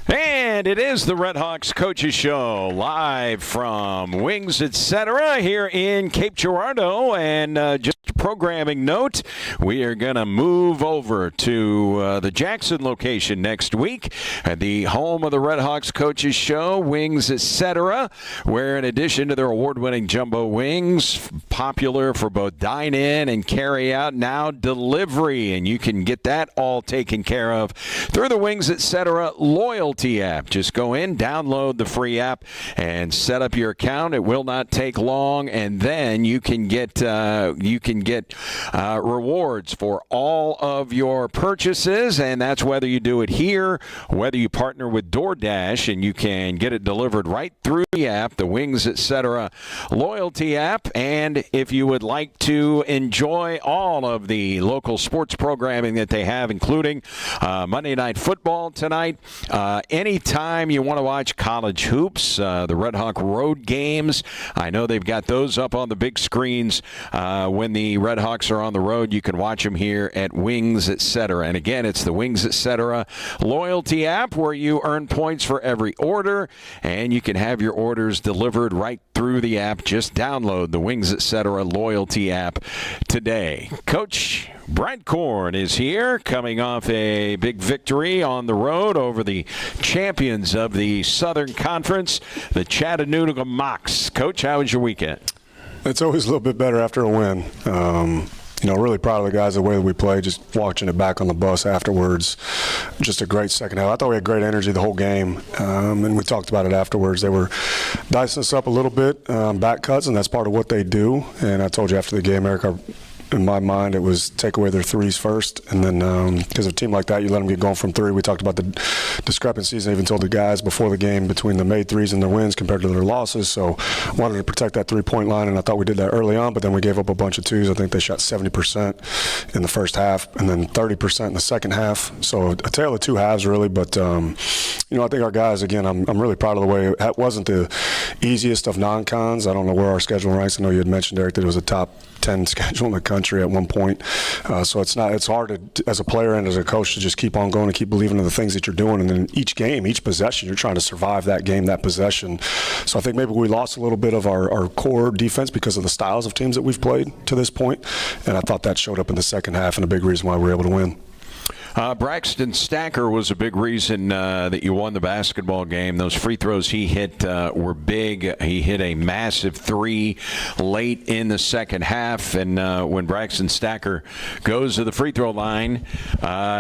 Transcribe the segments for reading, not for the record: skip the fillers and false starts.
And it is the Redhawks Coaches Show, live from Wings Etc. here in Cape Girardeau. And just a programming note, we are going to move over to the Jackson location next week at the home of the Redhawks Coaches Show, Wings Etc., where in addition to their award-winning jumbo wings, popular for both dine-in and carry-out, now delivery. And you can get that all taken care of through the Wings Etc. loyalty app. Just go in, download the free app, and set up your account. It will not take long, and then you can get rewards for all of your purchases, and that's whether you do it here, whether you partner with DoorDash, and you can get it delivered right through the app, the Wings Etc. loyalty app. And if you would like to enjoy all of the local sports programming that they have, including Monday Night Football tonight, anytime you want to watch college hoops, the Red Hawk road games, I know they've got those up on the big screens when the Red Hawks are on the road. You can watch them here at Wings Etc. And again, it's the Wings Etc. loyalty app where you earn points for every order, and you can have your orders delivered right through the app. Just download the Wings Etc. loyalty app today. Coach Brad Korn is here, coming off a big victory on the road over the champions of the Southern Conference, the Chattanooga Mocs. Coach, how was your weekend? It's always a little bit better after a win. Really proud of the guys, the way that we played, just watching it back on the bus afterwards. Just a great second half. I thought we had great energy the whole game, and we talked about it afterwards. They were dicing us up a little bit, back cuts, and that's part of what they do. And I told you after the game, Eric, in my mind, it was take away their threes first, and then because of a team like that, you let them get going from three. We talked about the discrepancies, and even told the guys before the game between the made threes and their wins compared to their losses. So wanted to protect that three-point line, and I thought we did that early on, but then we gave up a bunch of twos. I think they shot 70% in the first half, and then 30% in the second half. So a tale of two halves, really. But I think our guys, again, I'm really proud of the way it wasn't the easiest of non-cons. I don't know where our schedule ranks. I know you had mentioned, Eric, that it was a top 10 schedule in the country at one point. So it's hard to, as a player and as a coach, to just keep on going and keep believing in the things that you're doing. And then each game, each possession, you're trying to survive that game, that possession. So I think maybe we lost a little bit of our core defense because of the styles of teams that we've played to this point. And I thought that showed up in the second half and a big reason why we were able to win. Braxton Stacker was a big reason that you won the basketball game. Those free throws he hit were big. He hit a massive three late in the second half. And when Braxton Stacker goes to the free throw line,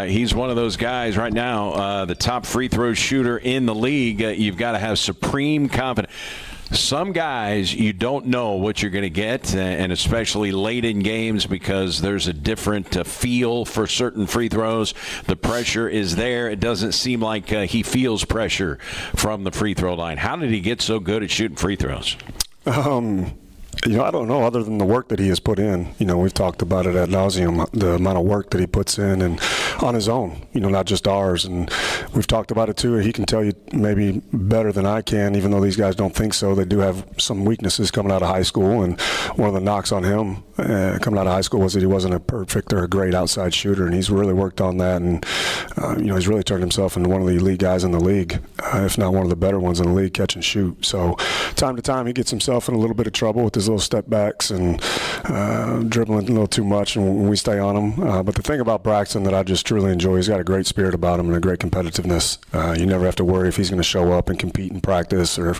he's one of those guys right now, the top free throw shooter in the league. You've got to have supreme confidence. Some guys, you don't know what you're going to get, and especially late in games, because there's a different feel for certain free throws. The pressure is there. It doesn't seem like he feels pressure from the free throw line. How did he get so good at shooting free throws? I don't know, other than the work that he has put in. We've talked about it ad nauseum, the amount of work that he puts in and on his own, not just ours. And we've talked about it too. He can tell you maybe better than I can, even though these guys don't think so. They do have some weaknesses coming out of high school, and one of the knocks on him coming out of high school was that he wasn't a perfect or a great outside shooter, and he's really worked on that. And he's really turned himself into one of the elite guys in the league, if not one of the better ones in the league, catch and shoot. So time to time, he gets himself in a little bit of trouble with his little step backs and dribbling a little too much, and when we stay on him. But the thing about Braxton that I just truly enjoy, he's got a great spirit about him and a great competitiveness. You never have to worry if he's going to show up and compete in practice, or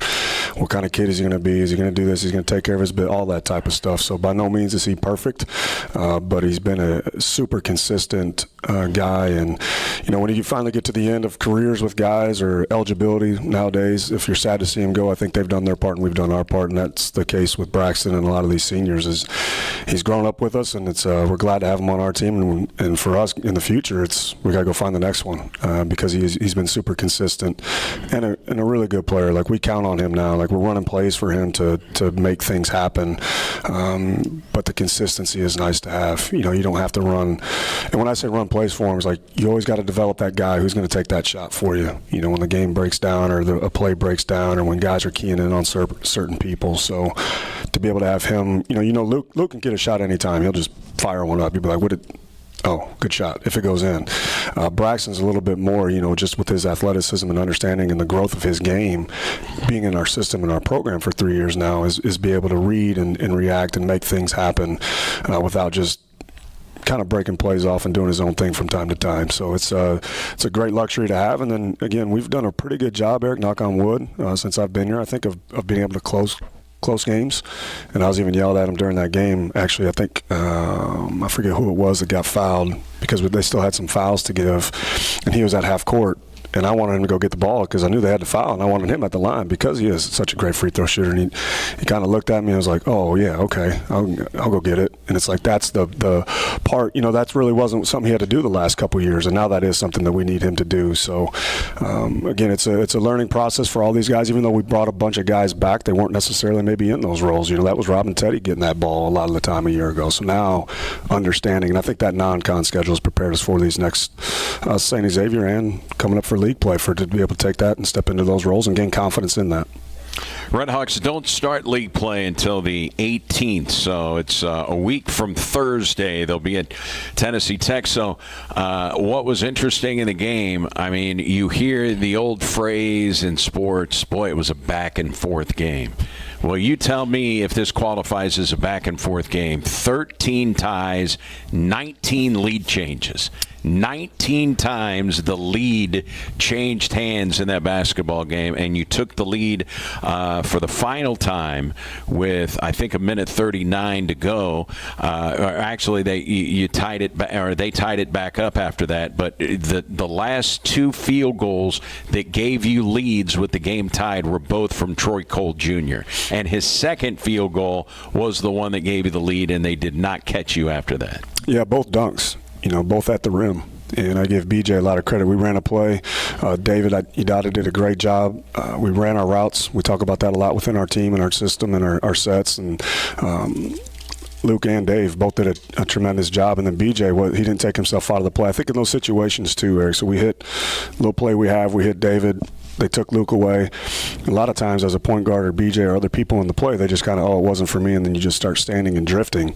what kind of kid is he going to be. Is he going to do this? He's going to take care of his bit, all that type of stuff. So by no means is he perfect, but he's been a super consistent guy. And when you finally get to the end of careers with guys or eligibility nowadays, if you're sad to see him go, I think they've done their part and we've done our part, and that's the case with Braxton and a lot of these seniors. Is he's grown up with us, and it's we're glad to have him on our team, and for us in the future, we got to go find the next one, because he's been super consistent and a really good player. Like, we count on him now. Like, we're running plays for him to make things happen, but the consistency is nice to have. You don't have to run, and when I say run plays for him, it's like you always got to develop that guy who's going to take that shot for you. When the game breaks down or a play breaks down, or when guys are keying in on certain people. So to be able to have him, Luke can get a shot anytime. He'll just fire one up. You'll be like, Oh, good shot if it goes in. Braxton's a little bit more, just with his athleticism and understanding and the growth of his game, being in our system and our program for 3 years now, is be able to read and react and make things happen without just kind of breaking plays off and doing his own thing from time to time. So it's a great luxury to have. And then, again, we've done a pretty good job, Eric, knock on wood, since I've been here, I think, of being able to close games. And I was even yelled at him during that game. Actually, I think I forget who it was that got fouled because they still had some fouls to give, and he was at half court. And I wanted him to go get the ball because I knew they had to foul, and I wanted him at the line because he is such a great free throw shooter. And he kind of looked at me and was like, "Oh yeah, okay, I'll go get it." And it's like that's the part, that really wasn't something he had to do the last couple of years, and now that is something that we need him to do. So again, it's a learning process for all these guys. Even though we brought a bunch of guys back, they weren't necessarily maybe in those roles. That was Rob and Teddy getting that ball a lot of the time a year ago. So now understanding, and I think that non-con schedule has prepared us for these next St. Xavier and coming up for league play to be able to take that and step into those roles and gain confidence in that. Redhawks don't start league play until the 18th, so it's a week from Thursday. They'll be at Tennessee Tech. So what was interesting in the game, I mean, you hear the old phrase in sports, boy, it was a back-and-forth game. Well, you tell me if this qualifies as a back-and-forth game. 13 ties, 19 lead changes. 19 times the lead changed hands in that basketball game, and you took the lead for the final time with, I think, 1:39 to go. Or actually, they tied it back up after that. But the last two field goals that gave you leads with the game tied were both from Troy Cole Jr. And his second field goal was the one that gave you the lead, and they did not catch you after that. Yeah, both dunks. Both at the rim. And I give BJ a lot of credit. We ran a play. David Idata did a great job. We ran our routes. We talk about that a lot within our team and our system and our sets. And Luke and Dave both did a tremendous job. And then BJ, he didn't take himself out of the play. I think in those situations too, Eric. So we hit a little play we hit David. They took Luke away. A lot of times as a point guard or BJ or other people in the play, they just kind of, it wasn't for me, and then you just start standing and drifting.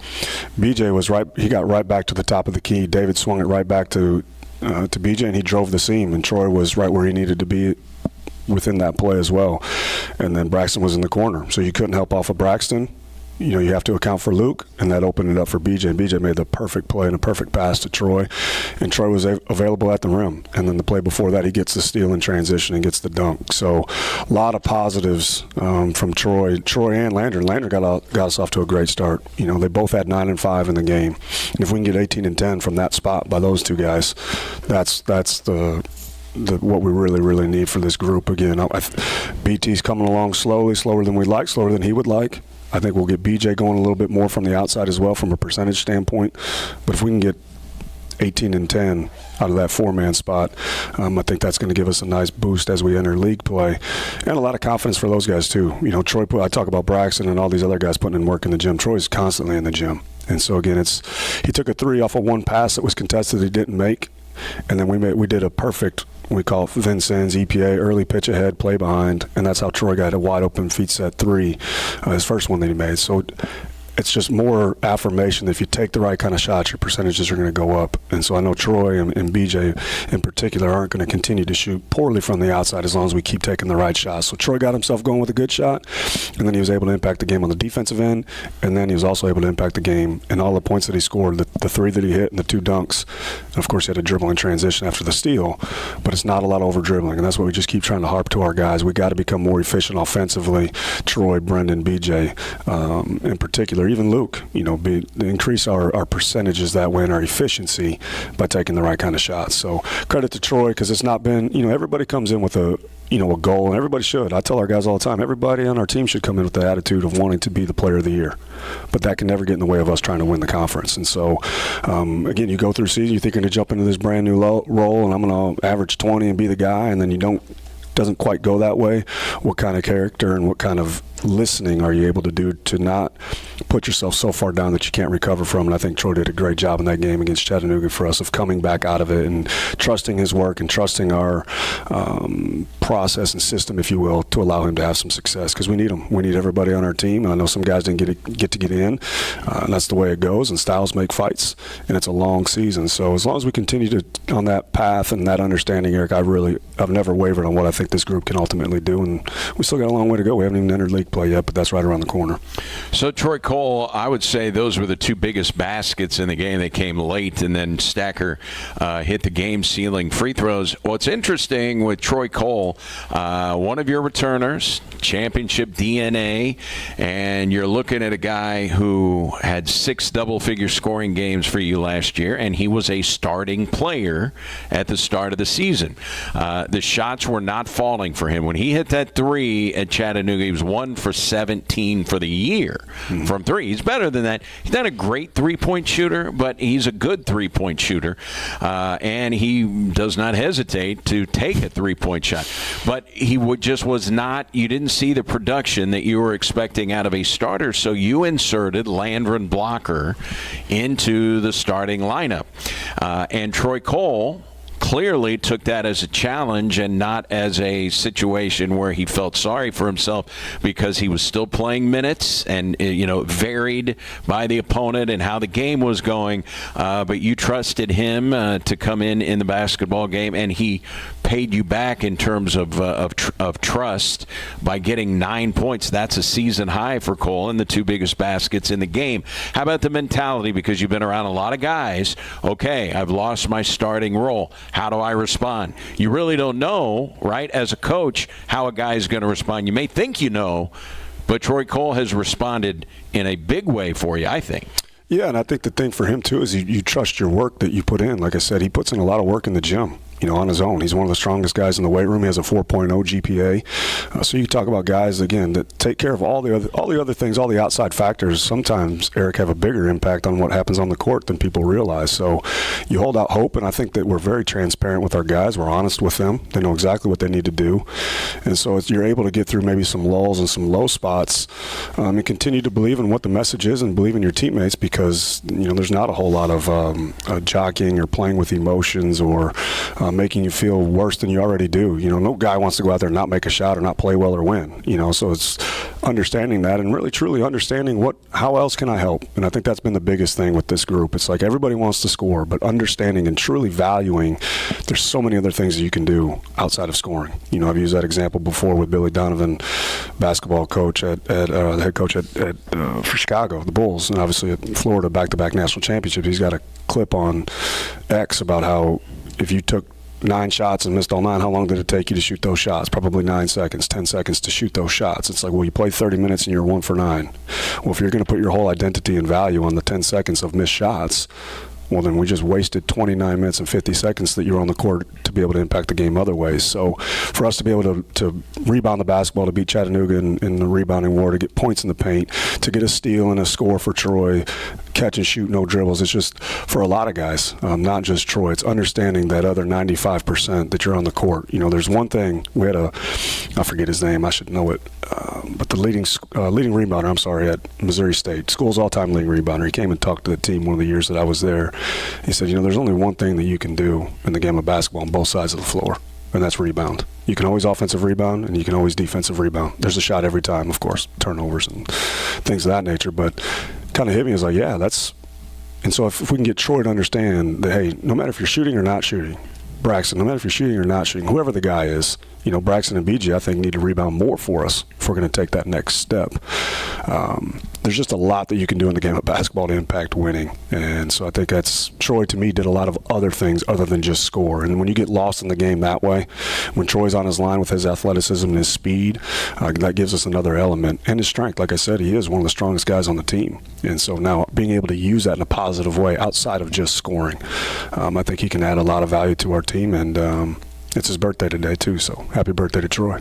BJ was right. He got right back to the top of the key. David swung it right back to BJ, and he drove the seam, and Troy was right where he needed to be within that play as well. And then Braxton was in the corner, so you couldn't help off of Braxton. You have to account for Luke, and that opened it up for BJ. And BJ made the perfect play and a perfect pass to Troy, and Troy was available at the rim. And then the play before that, he gets the steal in transition and gets the dunk. So a lot of positives from Troy and Landry. Landry got us off to a great start. They both had 9 and 5 in the game. And if we can get 18 and 10 from that spot by those two guys, that's what we really, really need for this group. Again, BT's coming along slower than we'd like, slower than he would like. I think we'll get BJ going a little bit more from the outside as well from a percentage standpoint. But if we can get 18 and 10 out of that 4-man spot, I think that's going to give us a nice boost as we enter league play. And a lot of confidence for those guys too. Troy, I talk about Braxton and all these other guys putting in work in the gym. Troy's constantly in the gym. And so, again, he took a 3 off of one pass that was contested he didn't make. And then we did a perfect, we call it Vincennes EPA, early pitch ahead, play behind, and that's how Troy got a wide open feet set 3, his first one that he made. So it's just more affirmation that if you take the right kind of shots, your percentages are going to go up. And so I know Troy and BJ in particular aren't going to continue to shoot poorly from the outside as long as we keep taking the right shots. So Troy got himself going with a good shot, and then he was able to impact the game on the defensive end, and then he was also able to impact the game in all the points that he scored, the 3 that he hit and the 2 dunks. And of course, he had a dribble in transition after the steal, but it's not a lot of over-dribbling, and that's what we just keep trying to harp to our guys. We got to become more efficient offensively. Troy, Brendan, BJ in particular, even Luke, increase our percentages that way and our efficiency by taking the right kind of shots. So credit to Troy, because it's not been, everybody comes in with a goal, and everybody should. I tell our guys all the time, everybody on our team should come in with the attitude of wanting to be the player of the year. But that can never get in the way of us trying to win the conference. And so, again, you go through season, you think you're going to jump into this brand new role, and I'm going to average 20 and be the guy, and then doesn't quite go that way. What kind of character and what kind of listening are you able to do to not put yourself so far down that you can't recover from. And I think Troy did a great job in that game against Chattanooga for us of coming back out of it and trusting his work and trusting our process and system, if you will, to allow him to have some success, because we need him. We need everybody on our team. And I know some guys didn't get in, and that's the way it goes. And styles make fights, and it's a long season. So as long as we continue on that path and that understanding, Eric, I've never wavered on what I think this group can ultimately do. And we still got a long way to go. We haven't even entered league play yet, but that's right around the corner. So Troy Cole, I would say those were the two biggest baskets in the game. They came late, and then Stacker hit the game-sealing free throws. What's interesting with Troy Cole, one of your returners, championship DNA, and you're looking at a guy who had 6 double-figure scoring games for you last year, and he was a starting player at the start of the season. The shots were not falling for him. When he hit that 3 at Chattanooga, he was 1 for 17 for the year from 3. He's better than that. He's not a great three-point shooter, but he's a good three-point shooter, and he does not hesitate to take a three-point shot. But he was not, you didn't see the production that you were expecting out of a starter, so you inserted Landron Blocker into the starting lineup. And Troy Cole clearly took that as a challenge and not as a situation where he felt sorry for himself, because he was still playing minutes and, varied by the opponent and how the game was going. But you trusted him to come in the basketball game, and he paid you back in terms of trust by getting 9 points. That's a season high for Cole and the 2 biggest baskets in the game. How about the mentality? Because you've been around a lot of guys. Okay, I've lost my starting role. How do I respond? You really don't know, right, as a coach, how a guy is going to respond. You may think you know, but Troy Cole has responded in a big way for you, I think. Yeah, and I think the thing for him, too, is you trust your work that you put in. Like I said, he puts in a lot of work in the gym. On his own. He's one of the strongest guys in the weight room. He has a 4.0 GPA. So you talk about guys, again, that take care of all the other things, all the outside factors. Sometimes, Eric, have a bigger impact on what happens on the court than people realize. So you hold out hope, and I think that we're very transparent with our guys. We're honest with them. They know exactly what they need to do. And so you're able to get through maybe some lulls and some low spots and continue to believe in what the message is and believe in your teammates, because, there's not a whole lot of jockeying or playing with emotions or making you feel worse than you already do. No guy wants to go out there and not make a shot or not play well or win. So it's understanding that and really truly understanding how else can I help. And I think that's been the biggest thing with this group. It's like everybody wants to score, but understanding and truly valuing there's so many other things that you can do outside of scoring. I've used that example before with Billy Donovan, basketball coach the head coach for Chicago, the Bulls, and obviously at Florida, back-to-back national championships. He's got a clip on X about how if you took 9 shots and missed all 9, how long did it take you to shoot those shots? Probably 9 seconds, 10 seconds to shoot those shots. It's like, well, you played 30 minutes and you're 1 for 9. Well, if you're going to put your whole identity and value on the 10 seconds of missed shots, well, then we just wasted 29 minutes and 50 seconds that you were on the court to be able to impact the game other ways. So for us to be able to rebound the basketball, to beat Chattanooga in the rebounding war, to get points in the paint, to get a steal and a score for Troy, catch and shoot, no dribbles. It's just for a lot of guys, not just Troy. It's understanding that other 95% that you're on the court. There's one thing. We had I forget his name. I should know it. But the leading rebounder, at Missouri State, school's all-time leading rebounder. He came and talked to the team one of the years that I was there. He said, there's only one thing that you can do in the game of basketball on both sides of the floor, and that's rebound. You can always offensive rebound, and you can always defensive rebound. There's a shot every time, of course, turnovers and things of that nature. But kind of hit me as like, yeah, that's – and so if we can get Troy to understand that, hey, no matter if you're shooting or not shooting, Braxton, no matter if you're shooting or not shooting, whoever the guy is, Braxton and BG, I think, need to rebound more for us if we're going to take that next step. There's just a lot that you can do in the game of basketball to impact winning. And so I think Troy, to me, did a lot of other things other than just score. And when you get lost in the game that way, when Troy's on his line with his athleticism and his speed, that gives us another element. And his strength, like I said, he is one of the strongest guys on the team. And so now being able to use that in a positive way outside of just scoring, I think he can add a lot of value to our team. And it's his birthday today, too, so happy birthday to Troy.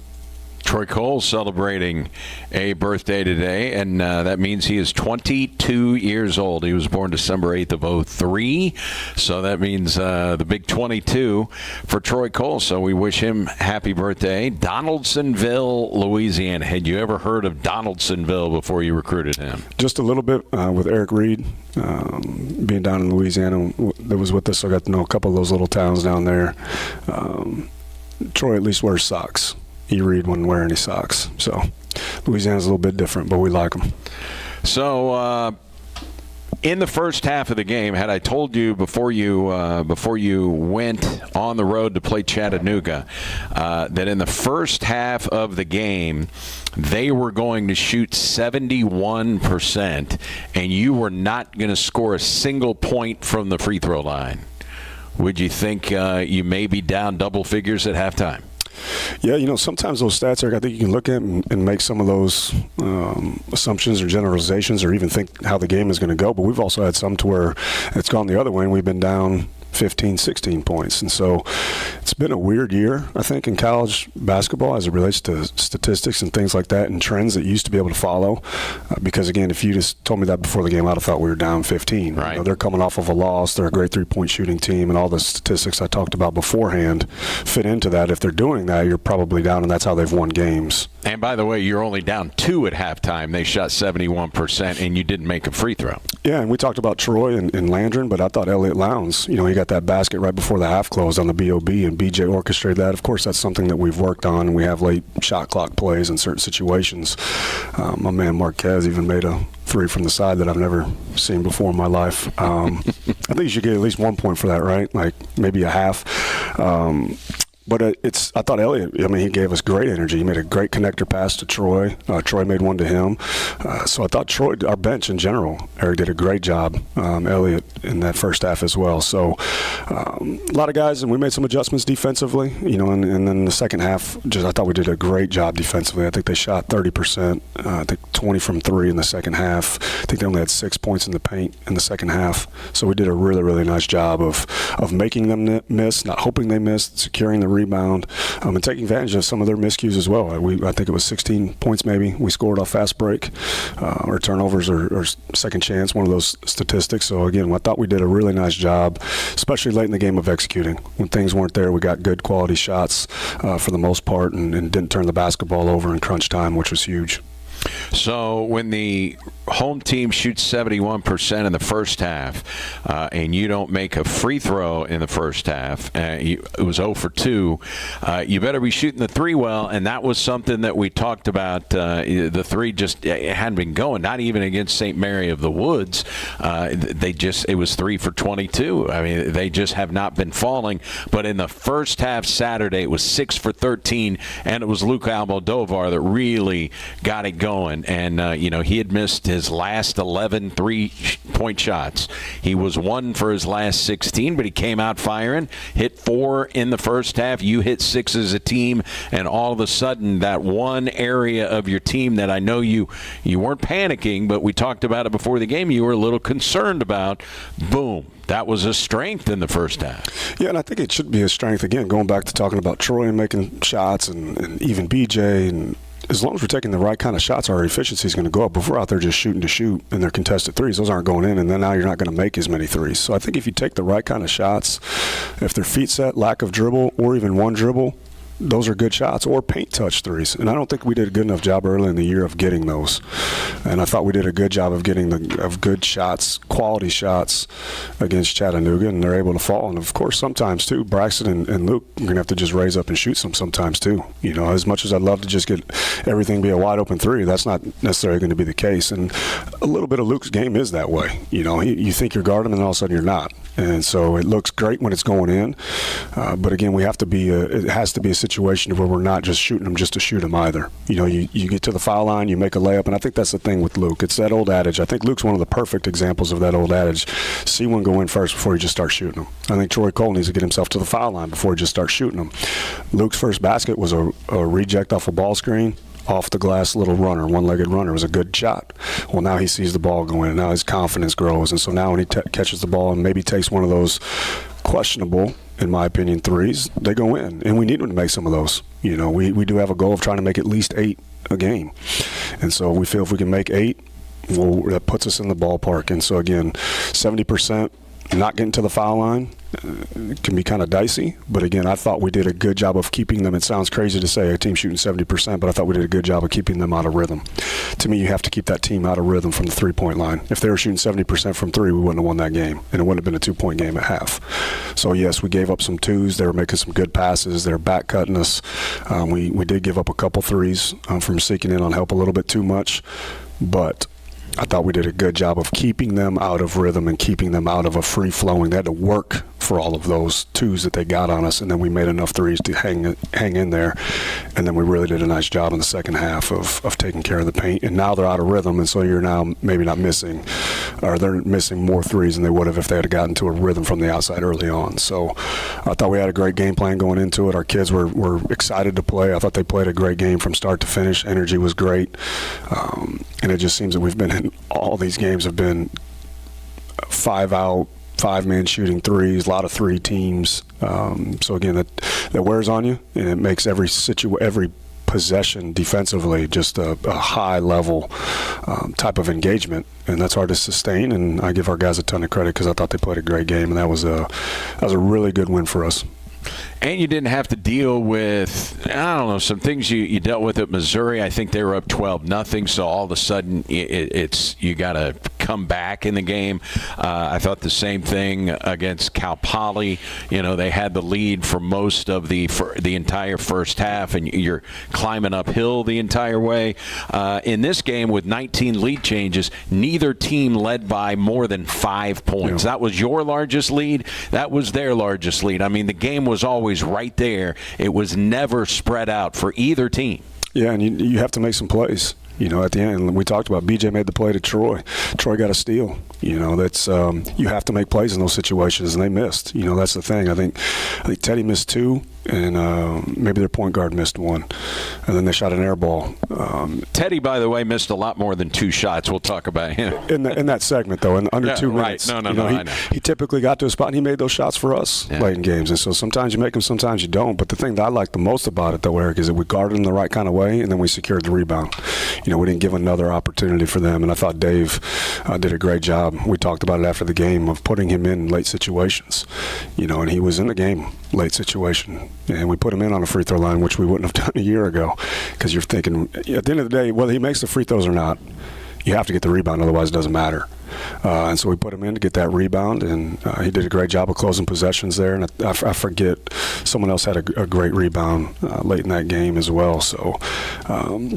Troy Cole celebrating a birthday today, and that means he is 22 years old. He was born December 8th of 03, so that means the big 22 for Troy Cole. So we wish him happy birthday. Donaldsonville, Louisiana. Had you ever heard of Donaldsonville before you recruited him? Just a little bit with Eric Reed. Being down in Louisiana, that was with us, so I got to know a couple of those little towns down there. Troy at least wears socks. Reed wouldn't wear any socks. So Louisiana's a little bit different, but we like them. So in the first half of the game, had I told you before you went on the road to play Chattanooga that in the first half of the game they were going to shoot 71% and you were not going to score a single point from the free throw line, would you think you may be down double figures at halftime? Yeah, sometimes those stats, Eric, I think you can look at and make some of those assumptions or generalizations or even think how the game is going to go. But we've also had some to where it's gone the other way and we've been down 15, 16 points. And so it's been a weird year, I think, in college basketball as it relates to statistics and things like that and trends that you used to be able to follow. Because, again, if you just told me that before the game, I'd have thought we were down 15. Right. They're coming off of a loss. They're a great three-point shooting team, and all the statistics I talked about beforehand fit into that. If they're doing that, you're probably down, and that's how they've won games. And by the way, you're only down 2 at halftime. They shot 71%, and you didn't make a free throw. Yeah, and we talked about Troy and Landron, but I thought Elliott Lowndes, he got that basket right before the half closed on the BOB, and BJ orchestrated that. Of course, that's something that we've worked on, and we have late shot clock plays in certain situations. My man Marquez even made a three from the side that I've never seen before in my life. I think you should get at least 1 point for that, right? Like maybe a half. But I thought Elliott, he gave us great energy. He made a great connector pass to Troy. Troy made one to him. So I thought Troy, our bench in general, Eric did a great job. Elliott in that first half as well. So a lot of guys, and we made some adjustments defensively, and then the second half, I thought we did a great job defensively. I think they shot 30%. I think 20 from 3 in the second half. I think they only had 6 points in the paint in the second half. So we did a really, really nice job of making them miss, not hoping they missed, securing the rebound, and taking advantage of some of their miscues as well. I think it was 16 points maybe we scored off fast break or turnovers or second chance, one of those statistics. So again, I thought we did a really nice job, especially late in the game, of executing. When things weren't there, we got good quality shots for the most part and didn't turn the basketball over in crunch time, which was huge. So when the home team shoots 71% in the first half and you don't make a free throw in the first half, it was 0 for 2, you better be shooting the three well, and that was something that we talked about. The three just hadn't been going, not even against St. Mary of the Woods. It was 3 for 22. They just have not been falling. But in the first half Saturday, it was 6 for 13, and it was Luka Almodovar that really got it going. And, he had missed his last 11 three-point shots. He was 1 for his last 16, but he came out firing, hit 4 in the first half. You hit 6 as a team, and all of a sudden that one area of your team that I know you weren't panicking, but we talked about it before the game, you were a little concerned about, boom. That was a strength in the first half. Yeah, and I think it should be a strength, again, going back to talking about Troy and making shots and even BJ, and as long as we're taking the right kind of shots, our efficiency is going to go up. If we're out there just shooting to shoot and they're contested threes, those aren't going in, and then now you're not going to make as many threes. So I think if you take the right kind of shots, if they're feet set, lack of dribble, or even one dribble, those are good shots, or paint touch threes. And I don't think we did a good enough job early in the year of getting those. And I thought we did a good job of getting of good shots, quality shots against Chattanooga, and they're able to fall. And of course, sometimes too, Braxton and Luke are gonna have to just raise up and shoot sometimes too. As much as I'd love to just get everything be a wide open three, that's not necessarily going to be the case. And a little bit of Luke's game is that way. You think you're guarding him, and all of a sudden you're not. And so it looks great when it's going in, but again, it has to be a situation where we're not just shooting them just to shoot them either. You get to the foul line, you make a layup, and I think that's the thing with Luke. It's that old adage. I think Luke's one of the perfect examples of that old adage. See one go in first before you just start shooting them. I think Troy Cole needs to get himself to the foul line before he just starts shooting them. Luke's first basket was a reject off a ball screen, off the glass little runner, one-legged runner. It was a good shot. Well, now he sees the ball going, and now his confidence grows. And so now when he catches the ball and maybe takes one of those questionable in my opinion, threes, they go in, and we need them to make some of those. You know, we do have a goal of trying to make at least 8 a game, and so we feel if we can make 8, well, that puts us in the ballpark. And so again, 70%. Not getting to the foul line can be kind of dicey, but again, I thought we did a good job of keeping them. It sounds crazy to say a team shooting 70%, but I thought we did a good job of keeping them out of rhythm. To me, you have to keep that team out of rhythm from the three-point line. If they were shooting 70% from 3, we wouldn't have won that game, and it wouldn't have been a 2-point game at half. So yes, we gave up some 2s. They were making some good passes. They were back cutting us. We did give up a couple 3s from seeking in on help a little bit too much, but I thought we did a good job of keeping them out of rhythm and keeping them out of a free-flowing. They had to work for all of those 2s that they got on us, and then we made enough 3s to hang in there. And then we really did a nice job in the second half of taking care of the paint. And now they're out of rhythm, and so you're now maybe not missing, or they're missing more 3s than they would have if they had gotten to a rhythm from the outside early on. So I thought we had a great game plan going into it. Our kids were excited to play. I thought they played a great game from start to finish. Energy was great. And it just seems that we've been in all these games have been 5 out, 5-man shooting 3s, a lot of 3 teams. So again, that wears on you, and it makes every possession defensively just a high level type of engagement, and that's hard to sustain. And I give our guys a ton of credit because I thought they played a great game, and that was a really good win for us. And you didn't have to deal with, I don't know, some things you dealt with at Missouri. I think they were up 12-0, so all of a sudden it's you got to come back in the game. I thought the same thing against Cal Poly. You know, they had the lead for most of the entire first half, and you're climbing uphill the entire way. In this game, with 19 lead changes, neither team led by more than 5 points. Yeah. That was your largest lead. That was their largest lead. I mean, the game was always right there. It was never spread out for either team. Yeah, and you have to make some plays. You know, at the end, we talked about BJ made the play to Troy. Troy got a steal. You know, that's you have to make plays in those situations, and they missed. You know, that's the thing. I think Teddy missed 2, and maybe their point guard missed 1, and then they shot an air ball. Teddy, by the way, missed a lot more than 2 shots. We'll talk about him in that segment, though, in under 2 minutes. Right. No, I know. He typically got to a spot, and he made those shots for us late in games. And so sometimes you make them, sometimes you don't. But the thing that I like the most about it, though, Eric, is that we guarded them the right kind of way, and then we secured the rebound. You know, we didn't give another opportunity for them, and I thought Dave did a great job. We talked about it after the game of putting him in late situations. You know, and he was in the game late situation, and we put him in on a free throw line, which we wouldn't have done a year ago, because you're thinking at the end of the day, whether he makes the free throws or not, you have to get the rebound, otherwise it doesn't matter. And so we put him in to get that rebound, and he did a great job of closing possessions there. And I forget, someone else had a great rebound late in that game as well. So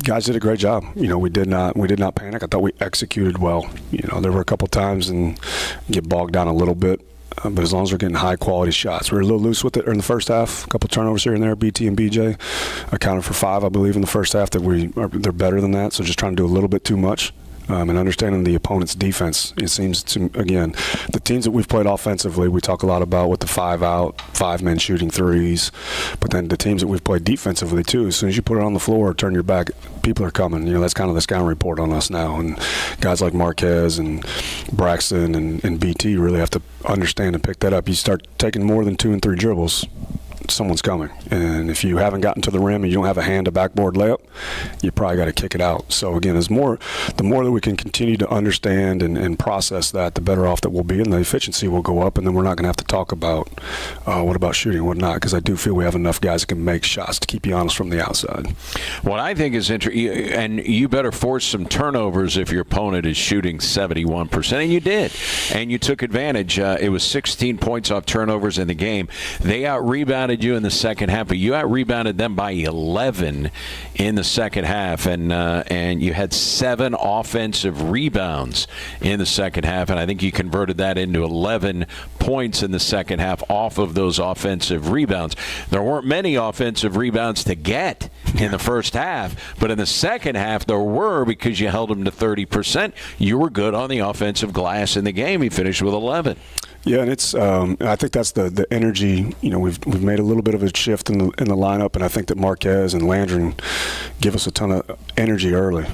guys did a great job. You know, we did not panic. I thought we executed well. You know, there were a couple times and get bogged down a little bit. But as long as we're getting high-quality shots. We were a little loose with it in the first half. A couple turnovers here and there. BT and BJ accounted for 5, I believe, in the first half. They're better than that, so just trying to do a little bit too much. And understanding the opponent's defense, it seems to, again, the teams that we've played offensively, we talk a lot about with the 5 out, 5-men shooting 3s. But then the teams that we've played defensively, too, as soon as you put it on the floor, turn your back, people are coming. You know, that's kind of the scouting report on us now. And guys like Marquez and Braxton and BT really have to understand and pick that up. You start taking more than 2 and 3 dribbles, someone's coming. And if you haven't gotten to the rim and you don't have a hand to backboard layup, you probably got to kick it out. So again, the more that we can continue to understand and process that, the better off that we'll be, and the efficiency will go up. And then we're not going to have to talk about what about shooting, what not, because I do feel we have enough guys that can make shots, to keep you honest, from the outside. What I think is interesting, and you better force some turnovers if your opponent is shooting 71%, and you did, and you took advantage. It was 16 points off turnovers in the game. They out-rebounded you in the second half, but you out-rebounded them by 11 in the second half, and you had 7 offensive rebounds in the second half, and I think you converted that into 11 points in the second half off of those offensive rebounds. There weren't many offensive rebounds to get in the first half, but in the second half there were, because you held them to 30%. You were good on the offensive glass in the game. You finished with 11. Yeah, and it's I think that's the energy. We've made a little bit of a shift in the lineup, and I think that Marquez and Landry give us a ton of energy early,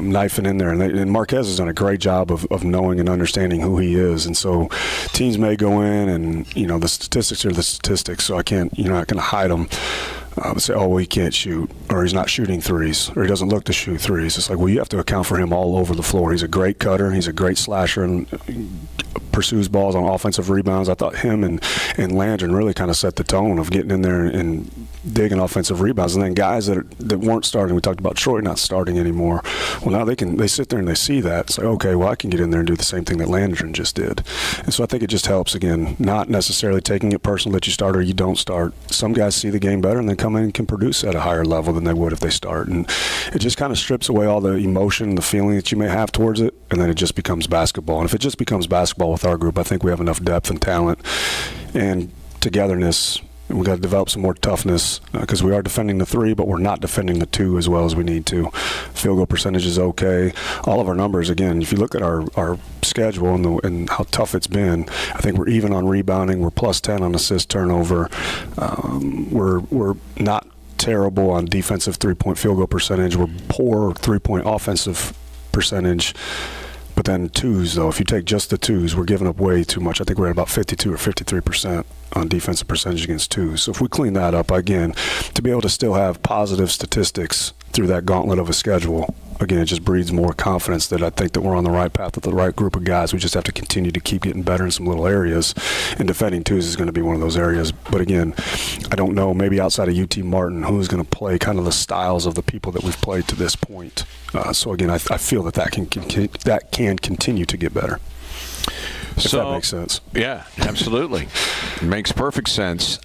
knifing in there. And Marquez has done a great job of knowing and understanding who he is. And so teams may go in, and the statistics are the statistics, so you're not going to hide them. Say, oh, well, he can't shoot, or he's not shooting threes, or he doesn't look to shoot threes. It's like, well, you have to account for him all over the floor. He's a great cutter. He's a great slasher and pursues balls on offensive rebounds. I thought him and Landry really kind of set the tone of getting in there and digging offensive rebounds. And then guys that weren't starting, we talked about Troy not starting anymore. Well, now they sit there and they see that. It's like, okay, well, I can get in there and do the same thing that Landry just did. And so I think it just helps, again, not necessarily taking it personal that you start or you don't start. Some guys see the game better and then come in and can produce at a higher level than they would if they start. And it just kind of strips away all the emotion, the feeling that you may have towards it, and then it just becomes basketball. And if it just becomes basketball with our group, I think we have enough depth and talent and togetherness. And we've got to develop some more toughness because we are defending the 3, but we're not defending the 2 as well as we need to. Field goal percentage is okay. All of our numbers, again, if you look at our schedule and how tough it's been, I think we're even on rebounding. We're plus 10 on assist turnover. We're not terrible on defensive 3-point field goal percentage. We're poor 3-point offensive percentage. But then 2s, though, if you take just the 2s, we're giving up way too much. I think we're at about 52 or 53% on defensive percentage against 2s. So if we clean that up, again, to be able to still have positive statistics through that gauntlet of a schedule, again, it just breeds more confidence that I think that we're on the right path with the right group of guys. We just have to continue to keep getting better in some little areas, and defending 2s is going to be one of those areas. But again, I don't know, maybe outside of UT Martin, who's going to play kind of the styles of the people that we've played to this point. So again, I feel that can continue to get better. If that makes sense. Yeah, absolutely. It makes perfect sense.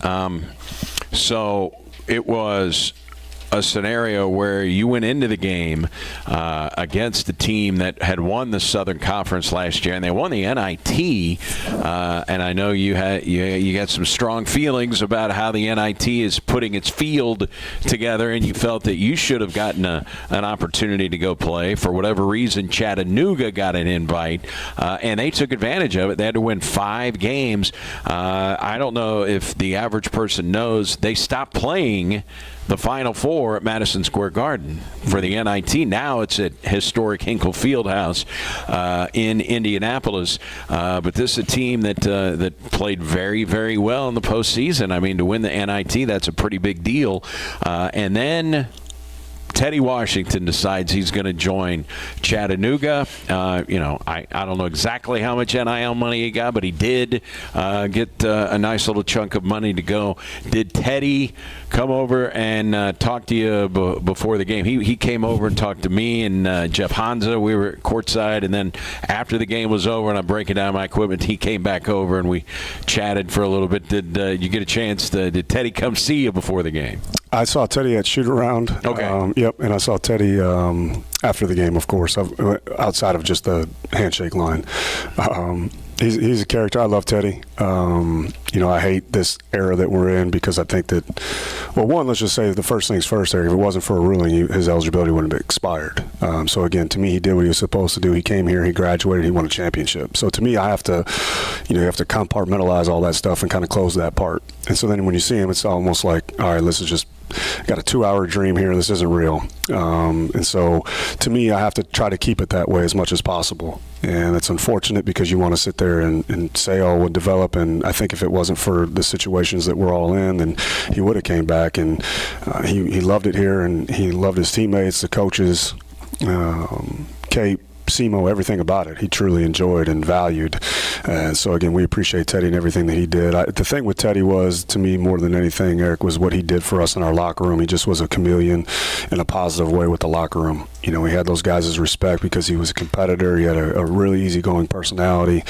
So it was a scenario where you went into the game against the team that had won the Southern Conference last year, and they won the NIT. And I know you got some strong feelings about how the NIT is putting its field together, and you felt that you should have gotten an opportunity to go play. For whatever reason, Chattanooga got an invite, and they took advantage of it. They had to win 5 games. I don't know if the average person knows they stopped playing the Final Four at Madison Square Garden for the NIT. Now it's at historic Hinkle Fieldhouse in Indianapolis. But this is a team that played very, very well in the postseason. I mean, to win the NIT, that's a pretty big deal. And then Teddy Washington decides he's going to join Chattanooga. I don't know exactly how much NIL money he got, but he did get a nice little chunk of money to go. Did Teddy come over and talk to you before the game? He came over and talked to me and Jeff Hansa. We were courtside, and then after the game was over and I'm breaking down my equipment, he came back over and we chatted for a little bit. Did you get a chance? Did Teddy come see you before the game? I saw Teddy at shoot-around. Okay. Yep, and I saw Teddy after the game, of course, outside of just the handshake line. He's a character. I love Teddy. I hate this era that we're in because I think that, well, one, let's just say the first things first there. If it wasn't for a ruling, his eligibility wouldn't have expired. So, again, to me, he did what he was supposed to do. He came here, he graduated, he won a championship. So, to me, I have to, you have to compartmentalize all that stuff and kind of close that part. And so then when you see him, it's almost like, all right, this is just, got a 2-hour dream here. This isn't real. And so, to me, I have to try to keep it that way as much as possible. And it's unfortunate because you want to sit there and say, oh, we'll develop. And I think if it wasn't for the situations that we're all in, then he would have came back. And he loved it here, and he loved his teammates, the coaches, Kate, SEMO, everything about it. He truly enjoyed and valued. So, again, we appreciate Teddy and everything that he did. The thing with Teddy was, to me, more than anything, Eric, was what he did for us in our locker room. He just was a chameleon in a positive way with the locker room. He had those guys' respect because he was a competitor. He had a really easygoing personality.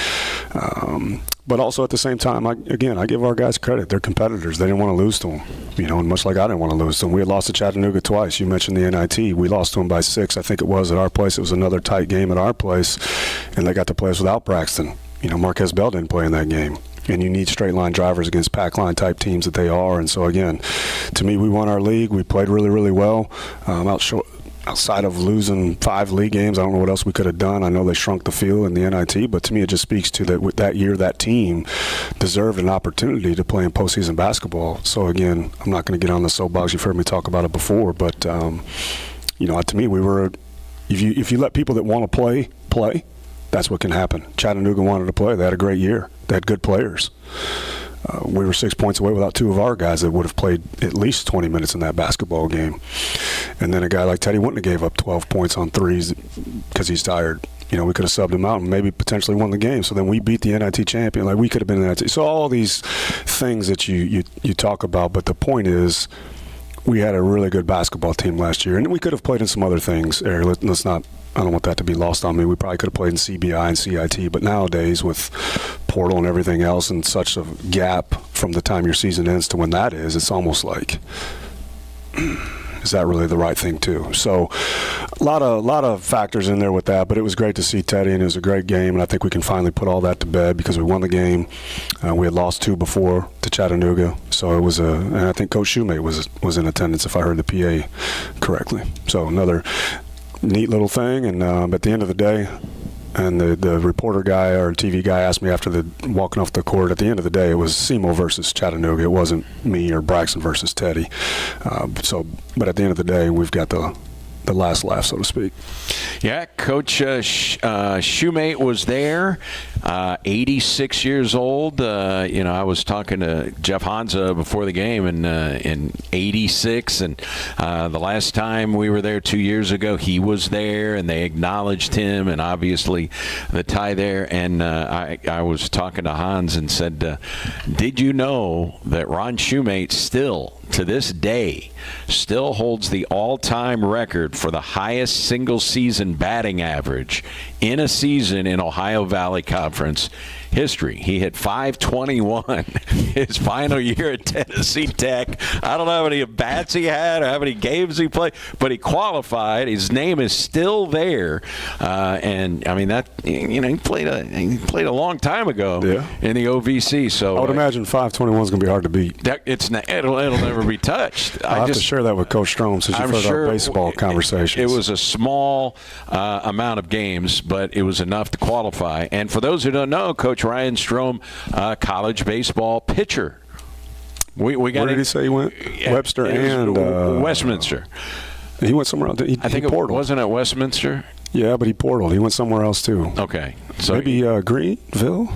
But also at the same time, I give our guys credit. They're competitors. They didn't want to lose to them, and much like I didn't want to lose to them. We had lost to Chattanooga twice. You mentioned the NIT. We lost to them by 6, I think it was, at our place. It was another tight game at our place, and they got to play us without Braxton. Marquez Bell didn't play in that game. And you need straight-line drivers against pack-line type teams that they are. And so, again, to me, we won our league. We played really, really well. outside of losing 5 league games, I don't know what else we could have done. I know they shrunk the field in the NIT, but to me it just speaks to that with that year that team deserved an opportunity to play in postseason basketball. So again, I'm not going to get on the soapbox. You've heard me talk about it before, but you know, to me, we were. If you let people that want to play, that's what can happen. Chattanooga wanted to play. They had a great year. They had good players. We were 6 points away without 2 of our guys that would have played at least 20 minutes in that basketball game. And then a guy like Teddy wouldn't have gave up 12 points on threes because he's tired. You know, we could have subbed him out and maybe potentially won the game. So then we beat the NIT champion. Like, we could have been in the NIT. So all these things that you talk about, but the point is we had a really good basketball team last year. And we could have played in some other things. Let's not – I don't want that to be lost on me. We probably could have played in CBI and CIT, but nowadays with portal and everything else and such a gap from the time your season ends to when that is, it's almost like, is that really the right thing too? So a lot of factors in there with that, but it was great to see Teddy, and it was a great game, and I think we can finally put all that to bed because we won the game. We had lost 2 before to Chattanooga, so it was and I think Coach Shoemate was in attendance if I heard the PA correctly. So another neat little thing, and at the end of the day, and the reporter guy or TV guy asked me after the walking off the court, at the end of the day, it was SEMO versus Chattanooga. It wasn't me or Braxton versus Teddy. But at the end of the day, we've got the last laugh, so to speak. Yeah, Coach Shoemate was there, 86 years old. You know, I was talking to Jeff Hansa before the game in 86, and the last time we were there 2 years ago, he was there, and they acknowledged him, and obviously the tie there. And I was talking to Hans and said, did you know that Ron Shoemate still, to this day, still holds the all-time record for the highest single-season batting average in a season in Ohio Valley Conference history? He hit .521 his final year at Tennessee Tech. I don't know how many bats he had or how many games he played, but he qualified. His name is still there, and I mean that. You know, he played a long time ago in the OVC. So I would imagine .521 is going to be hard to beat. It'll never be touched. I'll have to share that with Coach Strom since you've heard our baseball conversations. It was a small amount of games, but it was enough to qualify. And for those who don't know, Coach Ryan Strom, college baseball pitcher. We got. Where did he say he went? Webster and Westminster. He went somewhere else. I think it wasn't at Westminster. Yeah, but he portaled. He went somewhere else too. Okay, so maybe Greenville.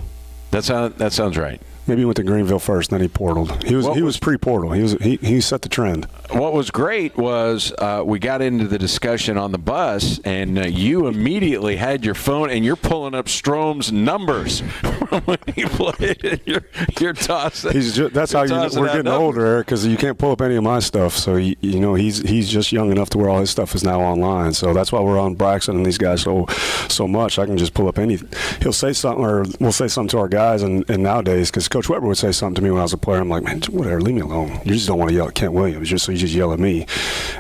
That sounds right. Maybe he went to Greenville first, then he portaled. He was pre-portal. He set the trend. What was great was we got into the discussion on the bus, and you immediately had your phone, and you're pulling up Strom's numbers from when he played. You're tossing. That's how we're getting older, Eric, because you can't pull up any of my stuff. So you know he's just young enough to where all his stuff is now online. So that's why we're on Braxton and these guys so much. I can just pull up anything. He'll say something, or we'll say something to our guys, and nowadays, because Coach Weber would say something to me when I was a player, I'm like, man, whatever, leave me alone. You just don't want to yell at Kent Williams, so you just yell at me.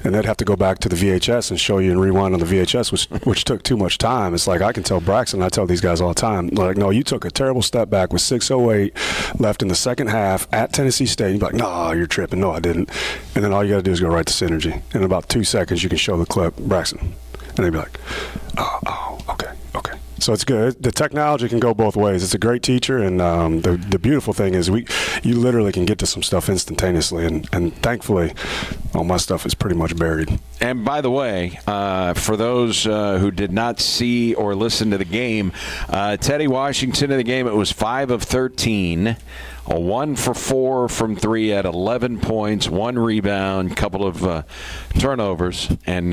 And they'd have to go back to the VHS and show you and rewind on the VHS, which took too much time. It's like I can tell Braxton, I tell these guys all the time, like, no, you took a terrible step back with 6:08 left in the second half at Tennessee State. You'd be like, no, you're tripping. No, I didn't. And then all you got to do is go right to Synergy. In about 2 seconds, you can show the clip, Braxton. And they'd be like, oh, okay. So it's good. The technology can go both ways. It's a great teacher, and the beautiful thing is you literally can get to some stuff instantaneously, and thankfully all my stuff is pretty much buried. And by the way, for those who did not see or listen to the game, Teddy Washington in the game, it was 5 of 13. A 1 for 4 from 3 at 11 points, 1 rebound, couple of turnovers, and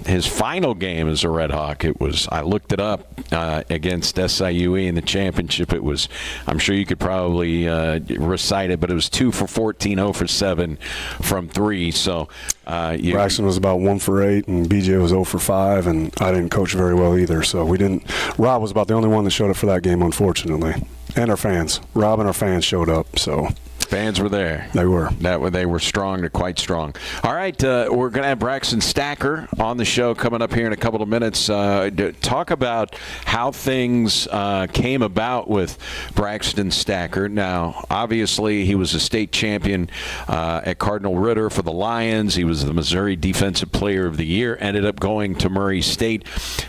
his final game as a Red Hawk. I looked it up against SIUE in the championship. It was, I'm sure you could probably recite it, but it was 2 for 14, 0 for 7 from 3. So Braxton was about 1 for 8, and BJ was 0 for 5, and I didn't coach very well either. So we didn't. Rob was about the only one that showed up for that game, unfortunately. And our fans. Rob and our fans showed up. So Fans were there. They were. They were strong. They're quite strong. All right, we're going to have Braxton Stacker on the show coming up here in a couple of minutes. Talk about how things came about with Braxton Stacker. Now, obviously, he was a state champion at Cardinal Ritter for the Lions. He was the Missouri Defensive Player of the Year. Ended up going to Murray State.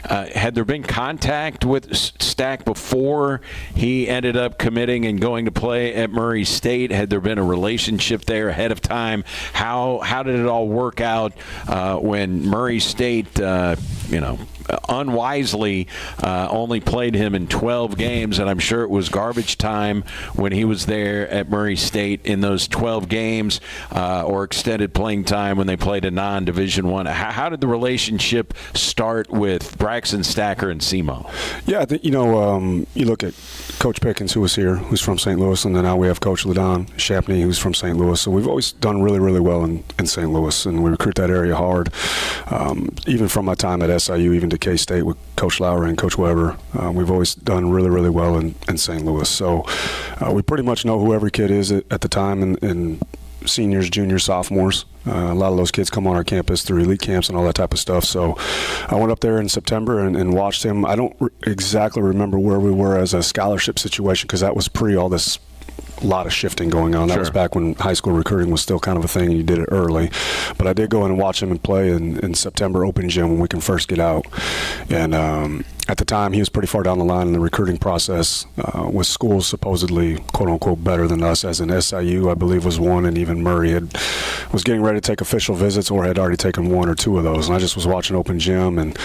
Had there been contact with Stack before he ended up committing and going to play at Murray State? Had there been a relationship there ahead of time? How did it all work out when Murray State, unwisely only played him in 12 games, and I'm sure it was garbage time when he was there at Murray State in those 12 games, or extended playing time when they played a non-Division I. How did the relationship start with Braxton Stacker and SEMO? Yeah, I think, you look at Coach Pickens, who was here, who's from St. Louis, and then now we have Coach LaDon Champney, who's from St. Louis. So we've always done really, really well in St. Louis, and we recruit that area hard. Even from my time at SIU, even to K-State with Coach Lowry and Coach Weber, we've always done really, really well in St. Louis. So we pretty much know who every kid is at the time, and seniors, juniors, sophomores. A lot of those kids come on our campus through elite camps and all that type of stuff. So I went up there in September and watched him. I don't exactly remember where we were as a scholarship situation, because that was pre all this lot of shifting going on. That was back when high school recruiting was still kind of a thing, and you did it early. But I did go in and watch him and play in September open gym when we can first get out. And at the time, he was pretty far down the line in the recruiting process, with schools supposedly, quote-unquote, better than us, as in SIU, I believe, was one, and even Murray was getting ready to take official visits or had already taken one or two of those. And I just was watching open gym, and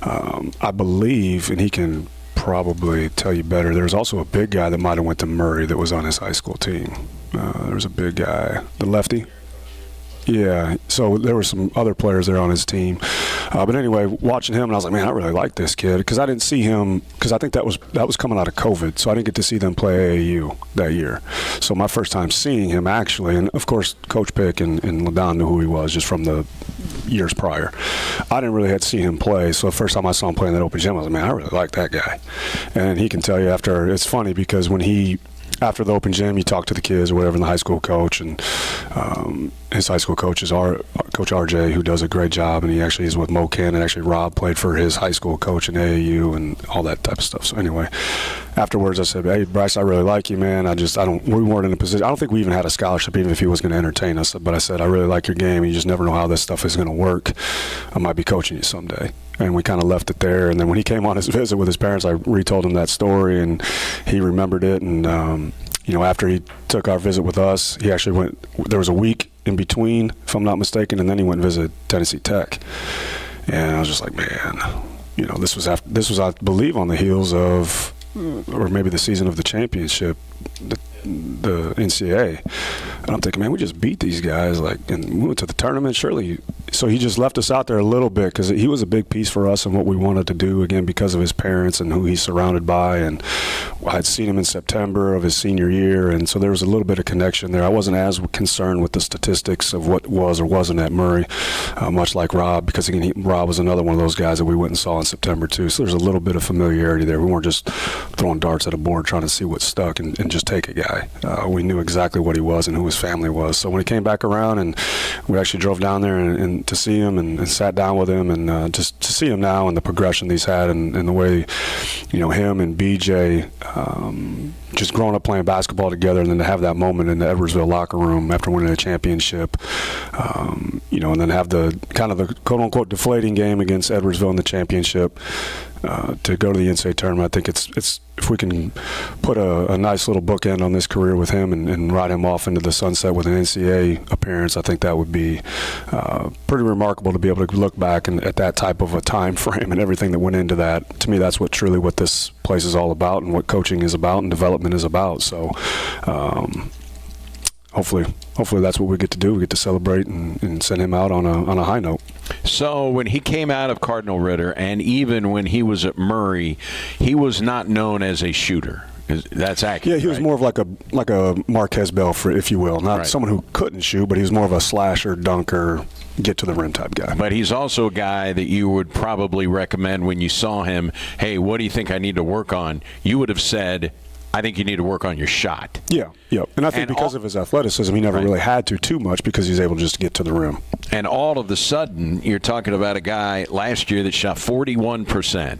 I believe, and he can probably tell you better, there's also a big guy that might have went to Murray that was on his high school team. There was a big guy, the lefty. Yeah, so there were some other players there on his team. But anyway, watching him, and I was like, man, I really like this kid, because I didn't see him, because I think that was coming out of COVID, so I didn't get to see them play AAU that year. So my first time seeing him, actually, and of course Coach Pick and LaDon knew who he was just from the years prior. I didn't really have to see him play, so the first time I saw him play in that open gym, I was like, man, I really like that guy. And he can tell you after, it's funny because after the open gym, you talk to the kids or whatever, and the high school coach, and his high school coach is Coach RJ, who does a great job, and he actually is with Mo Ken, and actually Rob played for his high school coach in AAU and all that type of stuff. So anyway, afterwards I said, hey, Bryce, I really like you, man. We weren't in a position, I don't think we even had a scholarship, even if he was going to entertain us, but I said, I really like your game, and you just never know how this stuff is going to work. I might be coaching you someday. And we kind of left it there. And then when he came on his visit with his parents, I retold him that story, and he remembered it. And, after he took our visit with us, he actually went, there was a week in between, if I'm not mistaken, and then he went and visited Tennessee Tech. And I was just like, man, this was, I believe, on the heels of, or maybe the season of the championship, the NCAA. And I'm thinking, man, we just beat these guys, and we went to the tournament, surely. So he just left us out there a little bit, because he was a big piece for us and what we wanted to do, again, because of his parents and who he's surrounded by. And I had seen him in September of his senior year, and so there was a little bit of connection there. I wasn't as concerned with the statistics of what was or wasn't at Murray, much like Rob, because, again, Rob was another one of those guys that we went and saw in September, too. So there's a little bit of familiarity there. We weren't just throwing darts at a board trying to see what stuck and just take a guy. We knew exactly what he was and who his family was. So when he came back around, and we actually drove down there and to see him and sat down with him, and just to see him now and the progression he's had, and the way, him and BJ just growing up playing basketball together, and then to have that moment in the Edwardsville locker room after winning a championship, and then have the kind of the quote-unquote deflating game against Edwardsville in the championship, to go to the NCAA tournament. I think it's if we can put a nice little bookend on this career with him and ride him off into the sunset with an NCAA appearance, I think that would be pretty remarkable to be able to look back at that type of a time frame and everything that went into that. To me, that's what this place is all about, and what coaching is about and development is about. So hopefully that's what we get to do. We get to celebrate and send him out on a high note. So when he came out of Cardinal Ritter, and even when he was at Murray, he was not known as a shooter. That's accurate. Yeah, he was more of like a Marquez Bell, if you will. Not someone who couldn't shoot, but he was more of a slasher, dunker, get to the rim type guy. But he's also a guy that you would probably recommend when you saw him, hey, what do you think I need to work on? You would have said, I think you need to work on your shot. Yeah. And I think because of his athleticism, he never really had to too much because he's able just to get to the rim. And all of a sudden, you're talking about a guy last year that shot 41%.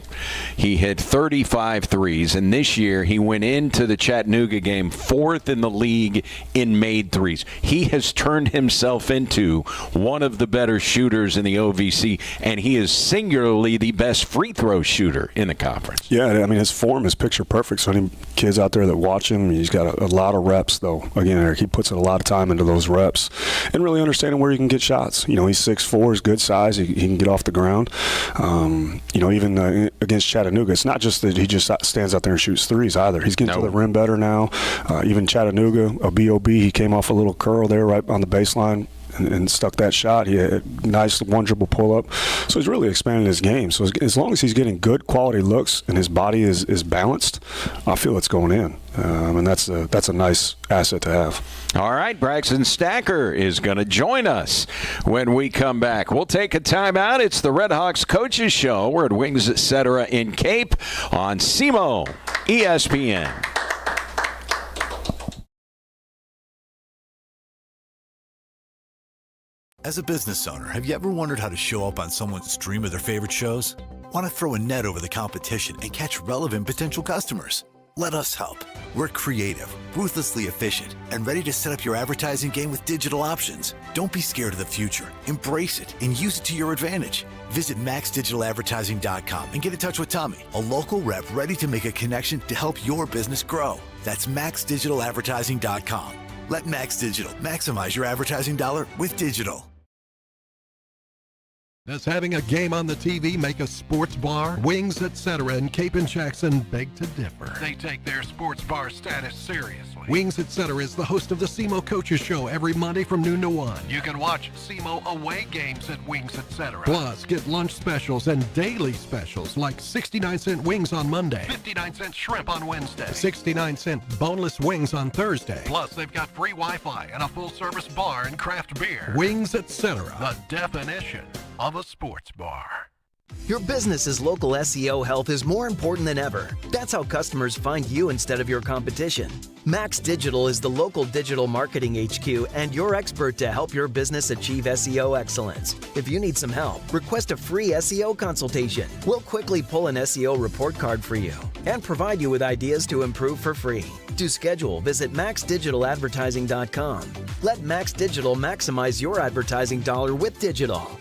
He hit 35 threes, and this year he went into the Chattanooga game 4th in the league in made threes. He has turned himself into one of the better shooters in the OVC, and he is singularly the best free throw shooter in the conference. Yeah, I mean, his form is picture perfect. So any kids out there that watch him, he's got a lot of reps, though. Again, Eric, he puts a lot of time into those reps and really understanding where he can get shots. You know, he's 6'4", he's good size. He can get off the ground. You know, even against Chattanooga, it's not just that he just stands out there and shoots threes either. He's getting to the rim better now. Even Chattanooga, a B.O.B., he came off a little curl there right on the baseline and stuck that shot. He had a nice one dribble pull up. So he's really expanded his game. So as long as he's getting good quality looks and his body is balanced, I feel it's going in. And that's a nice asset to have. All right, Braxton Stacker is going to join us when we come back. We'll take a timeout. It's the Redhawks Coaches Show. We're at Wings Etc. in Cape on SEMO ESPN. As a business owner, have you ever wondered how to show up on someone's stream of their favorite shows? Want to throw a net over the competition and catch relevant potential customers? Let us help. We're creative, ruthlessly efficient, and ready to set up your advertising game with digital options. Don't be scared of the future. Embrace it and use it to your advantage. Visit maxdigitaladvertising.com and get in touch with Tommy, a local rep ready to make a connection to help your business grow. That's maxdigitaladvertising.com. Let Max Digital maximize your advertising dollar with digital. Does having a game on the TV make a sports bar? Wings Etc. in Cape and Jackson beg to differ. They take their sports bar status seriously. Wings Etc. is the host of the SEMO Coaches Show every Monday from noon to 1. You can watch SEMO away games at Wings Etc. Plus, get lunch specials and daily specials like 69-cent wings on Monday, 59-cent shrimp on Wednesday, 69-cent boneless wings on Thursday. Plus, they've got free Wi-Fi and a full-service bar and craft beer. Wings Etc. The definition of a sports bar. Your business's local SEO health is more important than ever. That's how customers find you instead of your competition. Max Digital is the local digital marketing HQ and your expert to help your business achieve SEO excellence. If you need some help, request a free SEO consultation. We'll quickly pull an SEO report card for you and provide you with ideas to improve for free. To schedule, visit maxdigitaladvertising.com. Let Max Digital maximize your advertising dollar with digital.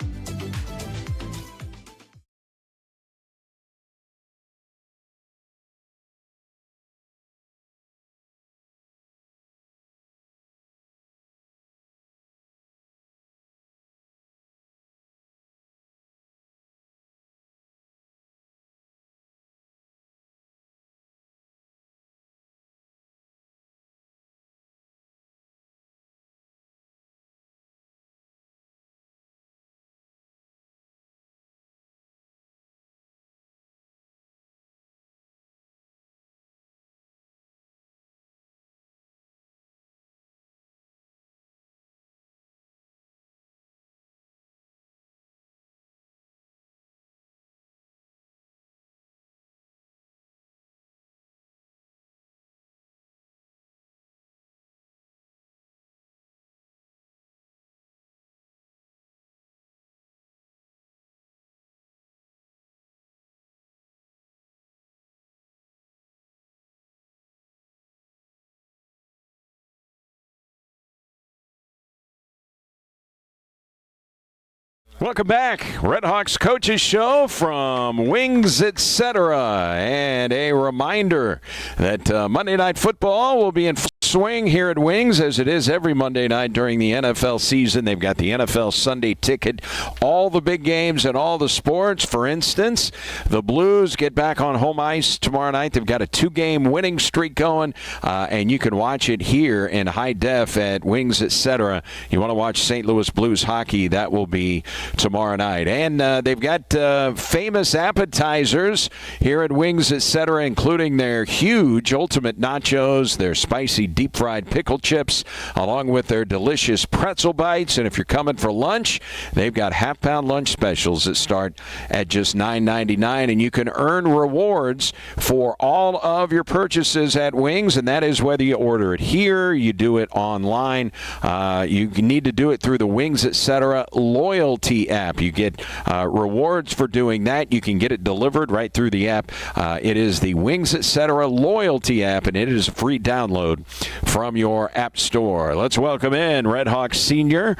Welcome back. Redhawks Coaches Show from Wings Etc. And a reminder that Monday Night Football will be in swing here at Wings, as it is every Monday night during the NFL season. They've got the NFL Sunday Ticket, all the big games and all the sports. For instance, the Blues get back on home ice tomorrow night. They've got a 2-game winning streak going, and you can watch it here in high def at Wings Etc. You want to watch St. Louis Blues hockey, that will be tomorrow night. And they've got famous appetizers here at Wings Etc., including their huge ultimate nachos, their spicy deep deep-fried pickle chips, along with their delicious pretzel bites. And if you're coming for lunch, they've got half-pound lunch specials that start at just $9.99, and you can earn rewards for all of your purchases at Wings, and that is whether you order it here, you do it online. You need to do it through the Wings Etc. loyalty app. You get rewards for doing that. You can get it delivered right through the app. It is the Wings Etc. loyalty app, and it is a free download from your app store. Let's welcome in Redhawks senior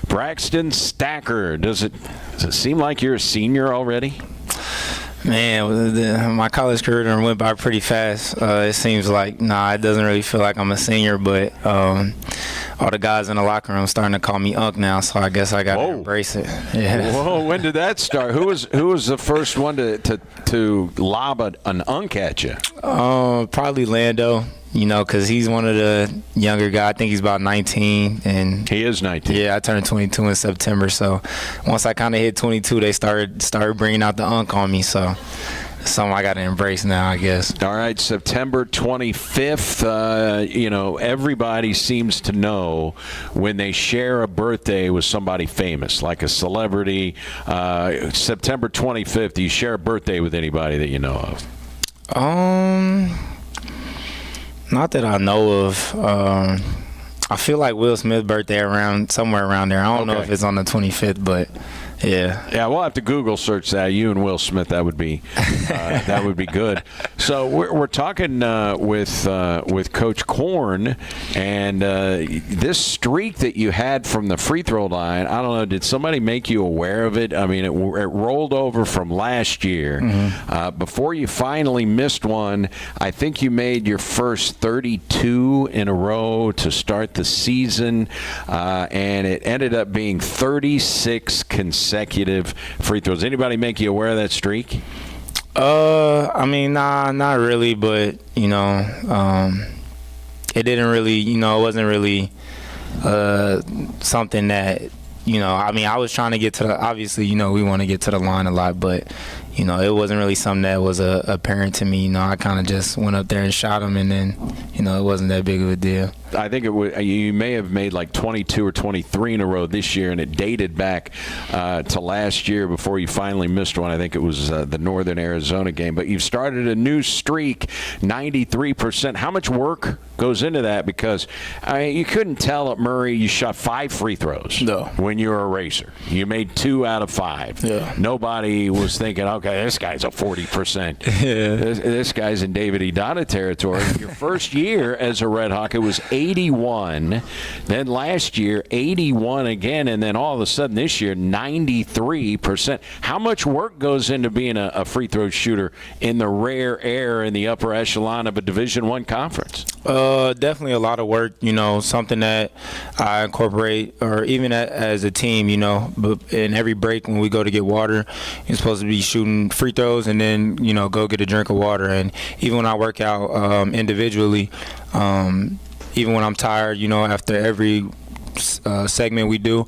Braxton Stacker. Does it seem like you're a senior already? Man, my college career done went by pretty fast. It seems like, it doesn't really feel like I'm a senior, but all the guys in the locker room starting to call me Unc now, so I guess I got to embrace it. Yeah. Whoa, when did that start? Who was the first one to lob an Unc at you? Probably Lando. Because he's one of the younger guys. I think he's about 19. And he is 19. Yeah, I turned 22 in September. So once I kind of hit 22, they started bringing out the Unc on me. So it's something I got to embrace now, I guess. All right, September 25th, everybody seems to know when they share a birthday with somebody famous, like a celebrity. September 25th, do you share a birthday with anybody that you know of? Not that I know of. I feel like Will Smith's birthday somewhere around there. I don't know if it's on the 25th, but yeah. Yeah, we'll have to Google search that. You and Will Smith, that would be good. So we're talking with Coach Korn, and this streak that you had from the free throw line. I don't know. Did somebody make you aware of it? I mean, it rolled over from last year. Mm-hmm. Before you finally missed one, I think you made your first 32 in a row to start the season, and it ended up being 36 consecutive free throws. Anybody make you aware of that streak? Not really, but it didn't really, it wasn't really something that, I was trying to get to the, obviously, we want to get to the line a lot, but it wasn't really something that was apparent to me. I kind of just went up there and shot him, and then, it wasn't that big of a deal. I think you may have made like 22 or 23 in a row this year, and it dated back to last year before you finally missed one. I think it was the Northern Arizona game. But you've started a new streak, 93%. How much work goes into that? Because you couldn't tell at Murray you shot 5 free throws when you were a racer. You made 2 out of 5. Yeah. Nobody was thinking, okay, this guy's a 40%. Yeah. This guy's in David Idana territory. Your first year as a Red Hawk, it was 81. Then last year, 81 again. And then all of a sudden this year, 93%. How much work goes into being a free throw shooter in the rare air in the upper echelon of a Division I conference? Definitely a lot of work, something that I incorporate, or even as a team, but in every break when we go to get water, you're supposed to be shooting free throws and then, go get a drink of water. And even when I work out individually, even when I'm tired, after every segment we do,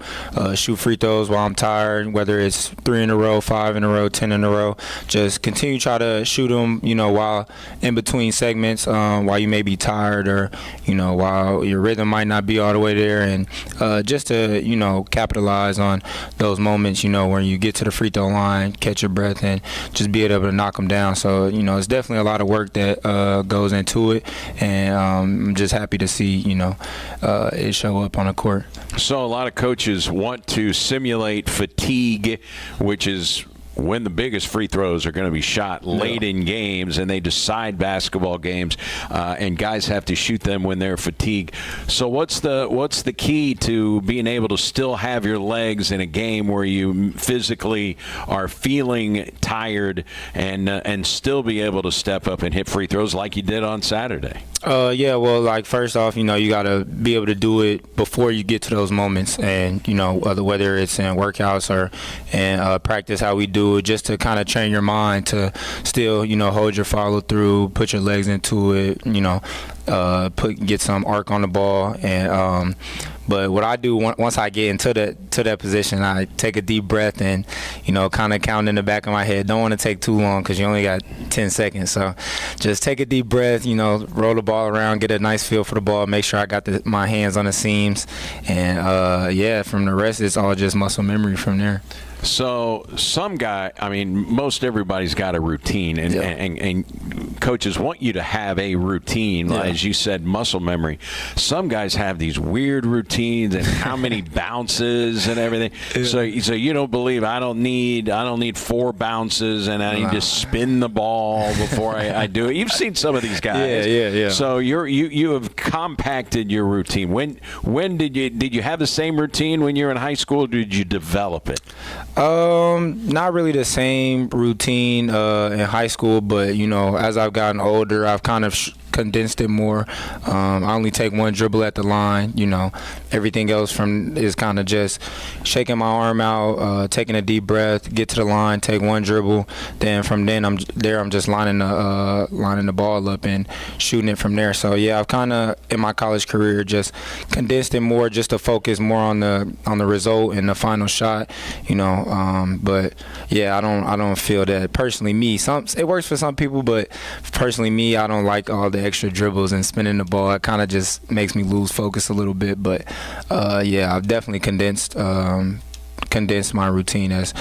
shoot free throws while I'm tired, whether it's 3 in a row, 5 in a row, 10 in a row. Just continue to try to shoot them, while in between segments, while you may be tired, or while your rhythm might not be all the way there, and just to capitalize on those moments, when you get to the free throw line, catch your breath, and just be able to knock them down. So it's definitely a lot of work that goes into it, and I'm just happy to see it show up on the court. So a lot of coaches want to simulate fatigue, which is when the biggest free throws are going to be shot late in games, and they decide basketball games, and guys have to shoot them when they're fatigued. So what's the key to being able to still have your legs in a game where you physically are feeling tired and still be able to step up and hit free throws like you did on Saturday? First off, you got to be able to do it before you get to those moments, and whether it's in workouts or in practice, how we do do it just to kind of train your mind to still, hold your follow through, put your legs into it, get some arc on the ball. And but what I do once I get into that position, I take a deep breath and, kind of count in the back of my head. Don't want to take too long because you only got 10 seconds. So just take a deep breath, roll the ball around, get a nice feel for the ball, make sure I got my hands on the seams. And, from the rest, it's all just muscle memory from there. So most everybody's got a routine, and coaches want you to have a routine, as you said, muscle memory. Some guys have these weird routines and how many bounces and everything. So you don't believe I don't need 4 bounces and I need to spin the ball before I do it. You've seen some of these guys. Yeah. So you have compacted your routine. When did you have the same routine when you were in high school, or did you develop it? Not really the same routine in high school, but as I've gotten older, I've kind of condensed it more. I only take one dribble at the line. Everything else is kind of just shaking my arm out, taking a deep breath, get to the line, take one dribble. Then from then I'm just lining the ball up and shooting it from there. So yeah, I've kind of in my college career just condensed it more, just to focus more on the result and the final shot. But yeah, I don't feel that personally. It works for some people, but personally me, I don't like all the extra dribbles and spinning the ball. It kind of just makes me lose focus a little bit. But I've definitely condensed my routine as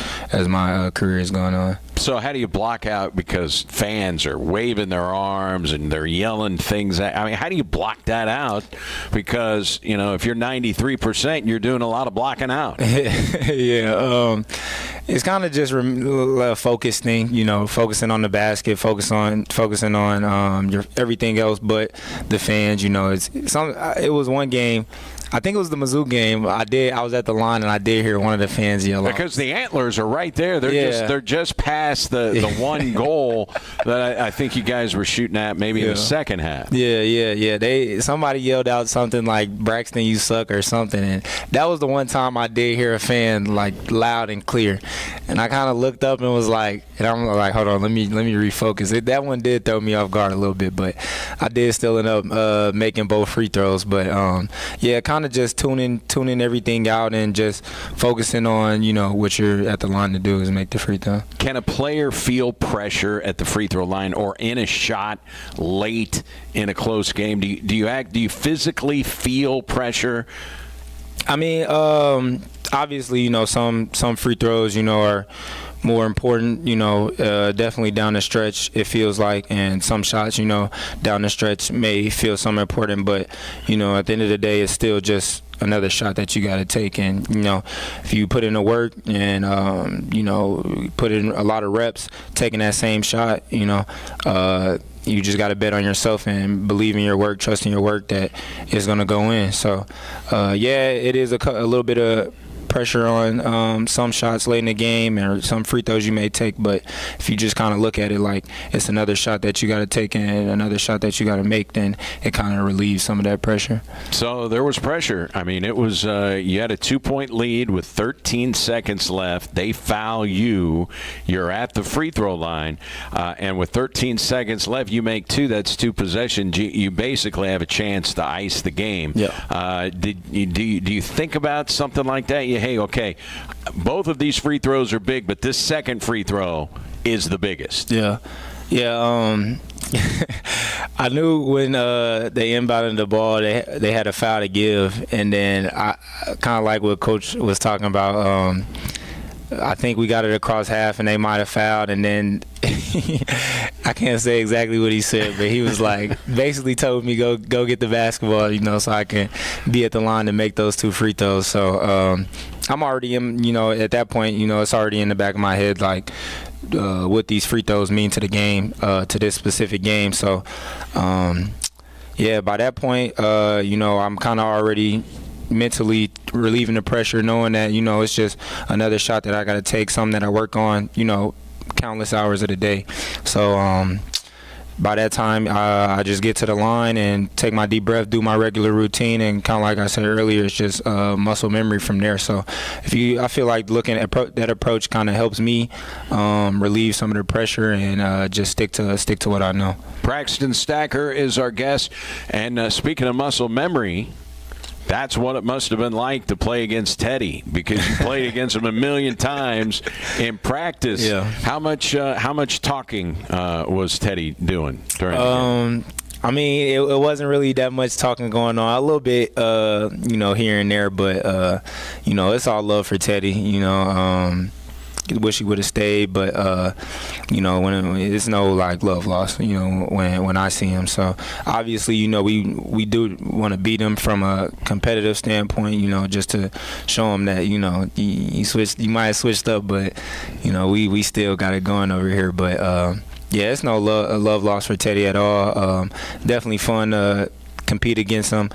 my career has gone on. So how do you block out, because fans are waving their arms and they're yelling things how do you block that out? Because if you're 93%, you're doing a lot of blocking out. It's kind of just a focus thing, focusing on the basket, focusing on your everything else but the fans. It was one game, I think it was the Mizzou game. I was at the line and I did hear one of the fans yell out. Because the Antlers are right there. They're just past the one goal that I think you guys were shooting at maybe in the second half. Yeah. Somebody yelled out something like "Braxton, you suck" or something, and that was the one time I did hear a fan loud and clear. And I kind of looked up and was like, hold on, let me refocus. That one did throw me off guard a little bit, but I did still end up making both free throws. But kind of just tuning everything out and just focusing on what you're at the line to do is make the free throw. Can a player feel pressure at the free throw line or in a shot late in a close game? Do you physically feel pressure? Obviously, some free throws, are more important, definitely down the stretch it feels like, and some shots, down the stretch may feel somewhat important, but, at the end of the day, it's still just another shot that you got to take. And, if you put in the work and, put in a lot of reps, taking that same shot, you just got to bet on yourself and believe in your work, trust in your work that it's going to go in. So, it is a little bit of pressure on some shots late in the game or some free throws you may take, but if you just kind of look at it like it's another shot that you got to take and another shot that you got to make, then it kind of relieves some of that pressure. So there was pressure. It was you had a 2-point lead with 13 seconds left. They foul you. You're at the free throw line, and with 13 seconds left, you make 2. That's 2 possessions. You basically have a chance to ice the game. Yeah. Do you think about something like that? Hey, okay, both of these free throws are big, but this second free throw is the biggest. Yeah. I knew when they inbounded the ball, they had a foul to give, and then I kind of like what Coach was talking about. I think we got it across half, and they might have fouled, and then I can't say exactly what he said, but he was like, basically told me go get the basketball, so I can be at the line to make those 2 free throws. So I'm already in, at that point, it's already in the back of my head, like what these free throws mean to the game, to this specific game. So by that point, I'm kind of already mentally relieving the pressure, knowing that it's just another shot that I got to take, something that I work on countless hours of the day. So by that time, I just get to the line and take my deep breath, do my regular routine, and kind of like I said earlier, it's just muscle memory from there. So I feel like looking at that approach kind of helps me relieve some of the pressure and just stick to what I know. Braxton Stacker is our guest, and speaking of muscle memory, that's what it must have been like to play against Teddy, because you played against him a million times in practice. Yeah. How much talking was Teddy doing during the game? I mean, it wasn't really that much talking going on. A little bit, here and there, but it's all love for Teddy. Wish he would have stayed, but when it's no like love lost, when I see him. So obviously, we do want to beat him from a competitive standpoint, just to show him that he might have switched up, but we still got it going over here. But yeah, it's no love lost for Teddy at all. Definitely fun to compete against him,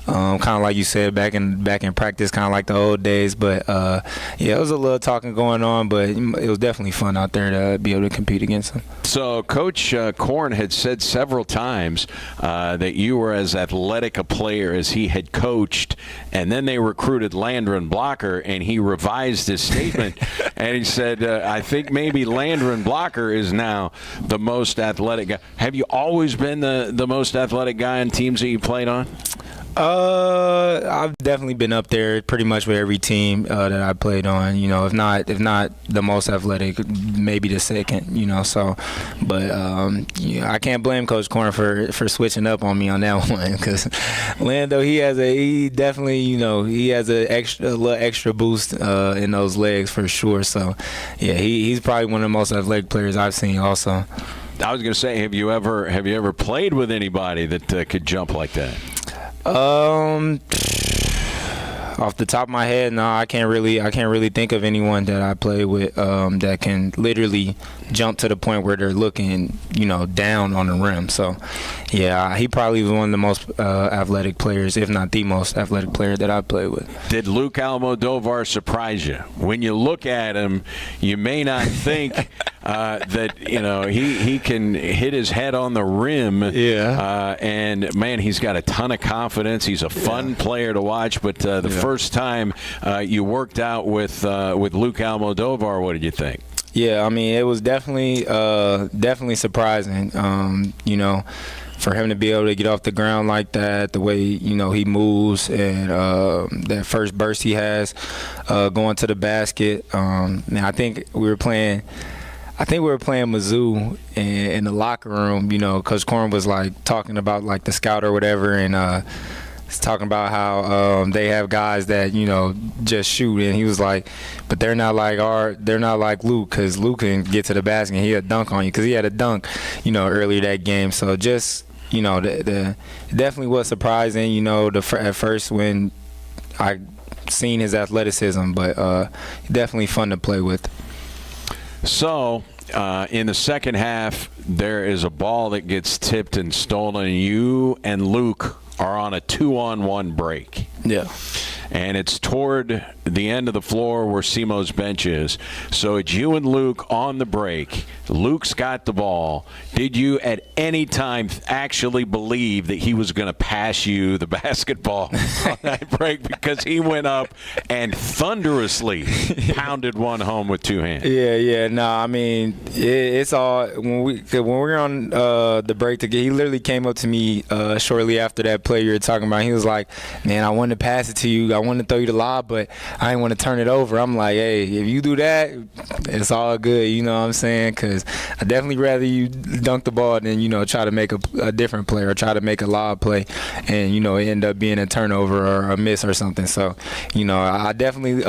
kind of like you said, back in practice, kind of like the old days. But yeah, it was a little talking going on, but it was definitely fun out there to be able to compete against him. So Coach Korn had said several times that you were as athletic a player as he had coached, and then they recruited Landron Blocker, and he revised his statement, and he said, I think maybe Landron Blocker is now the most athletic guy. Have you always been the most athletic guy on teams that you played on? I've definitely been up there pretty much with every team that I played on. If not the most athletic, maybe the second. So, but I can't blame Coach Korn for switching up on me on that one, because Lando, he definitely has a little extra boost in those legs for sure. So, yeah, he's probably one of the most athletic players I've seen also. I was going to say, have you ever played with anybody that could jump like that? Off the top of my head, no, I can't really think of anyone that I play with that can literally jump to the point where they're looking, down on the rim. So, yeah, he probably was one of the most athletic players, if not the most athletic player that I played with. Did Luke Almodovar surprise you? When you look at him, you may not think that he can hit his head on the rim. Yeah. And man, he's got a ton of confidence. He's a fun player to watch. But the first time you worked out with Luke Almodovar, what did you think? Yeah, I mean, it was definitely surprising. For him to be able to get off the ground like that, the way he moves, and that first burst he has going to the basket. Now I think we were playing Mizzou in the locker room. Coach Korn was like talking about like the scout or whatever, and he's talking about how they have guys that just shoot, and he was like, but they're not like Luke, because Luke can get to the basket and he'll dunk on you, because he had a dunk earlier that game. So just the definitely was surprising at first when I seen his athleticism, but definitely fun to play with. So, in the second half, there is a ball that gets tipped and stolen. You and Luke are on a 2-on-1 break. Yeah. And it's toward the end of the floor where SEMO's bench is. So it's you and Luke on the break. Luke's got the ball. Did you at any time actually believe that he was going to pass you the basketball on that break? Because he went up and thunderously pounded one home with two hands. Yeah. No, I mean, it's all when we were on the break together. He literally came up to me shortly after that play you were talking about. He was like, "Man, I wanted to pass it to you. I wanted to throw you the lob, but I didn't want to turn it over." I'm like, "Hey, if you do that, it's all good." You know what I'm saying? Because I definitely rather you dunk the ball than try to make a different play or try to make a lob play, and it end up being a turnover or a miss or something. So I definitely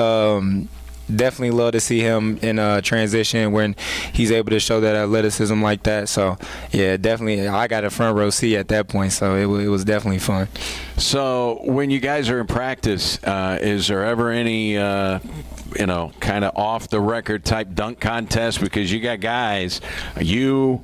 love to see him in a transition when he's able to show that athleticism like that. So yeah, definitely I got a front row seat at that point, so it was definitely fun. So when you guys are in practice, is there ever any kind of off the record type dunk contest? Because you got guys, you,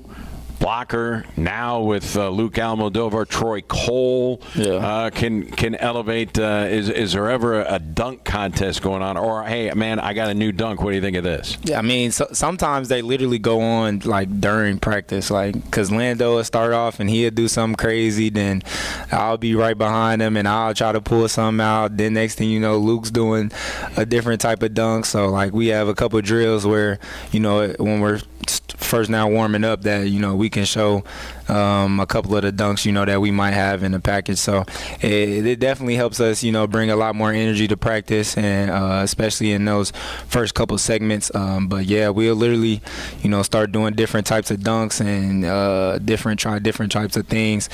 blocker. Now with Luke Almodovar, Troy Cole can elevate. Is there ever a dunk contest going on? Or, hey, man, I got a new dunk. What do you think of this? Yeah, I mean, sometimes they literally go on, like, during practice. Like, because Lando will start off and he'll do something crazy. Then I'll be right behind him and I'll try to pull something out. Then next thing you know, Luke's doing a different type of dunk. So, like, we have a couple of drills where, you know, when we're first now warming up that, you know, we can show a couple of the dunks, you know, that we might have in the package. So it definitely helps us, you know, bring a lot more energy to practice, and especially in those first couple segments. But yeah, we'll literally, you know, start doing different types of dunks and try different types of things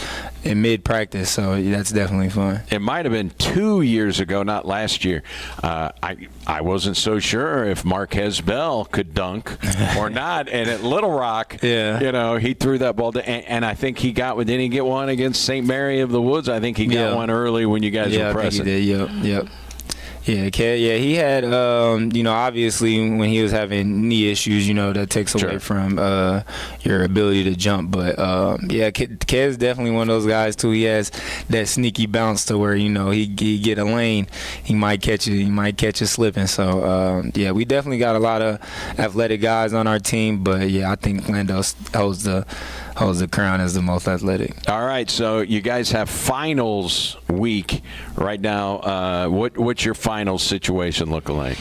in mid-practice. So that's definitely fun. It might have been 2 years ago, not last year. I wasn't so sure if Marquez Bell could dunk or not. And at Little Rock, you know, he threw that ball to, and I think he got one. Didn't he get one against St. Mary of the Woods? I think he got one early when you guys were present. I think he did. Yep. Yeah, he had, you know, obviously when he was having knee issues, you know, that takes away from your ability to jump. But, yeah, Ked's definitely one of those guys, too. He has that sneaky bounce to where, you know, he get a lane, he might catch you slipping. So, yeah, we definitely got a lot of athletic guys on our team. But, yeah, I think Lando holds the crown as the most athletic. All right, so you guys have finals week right now. What's your finals situation looking like?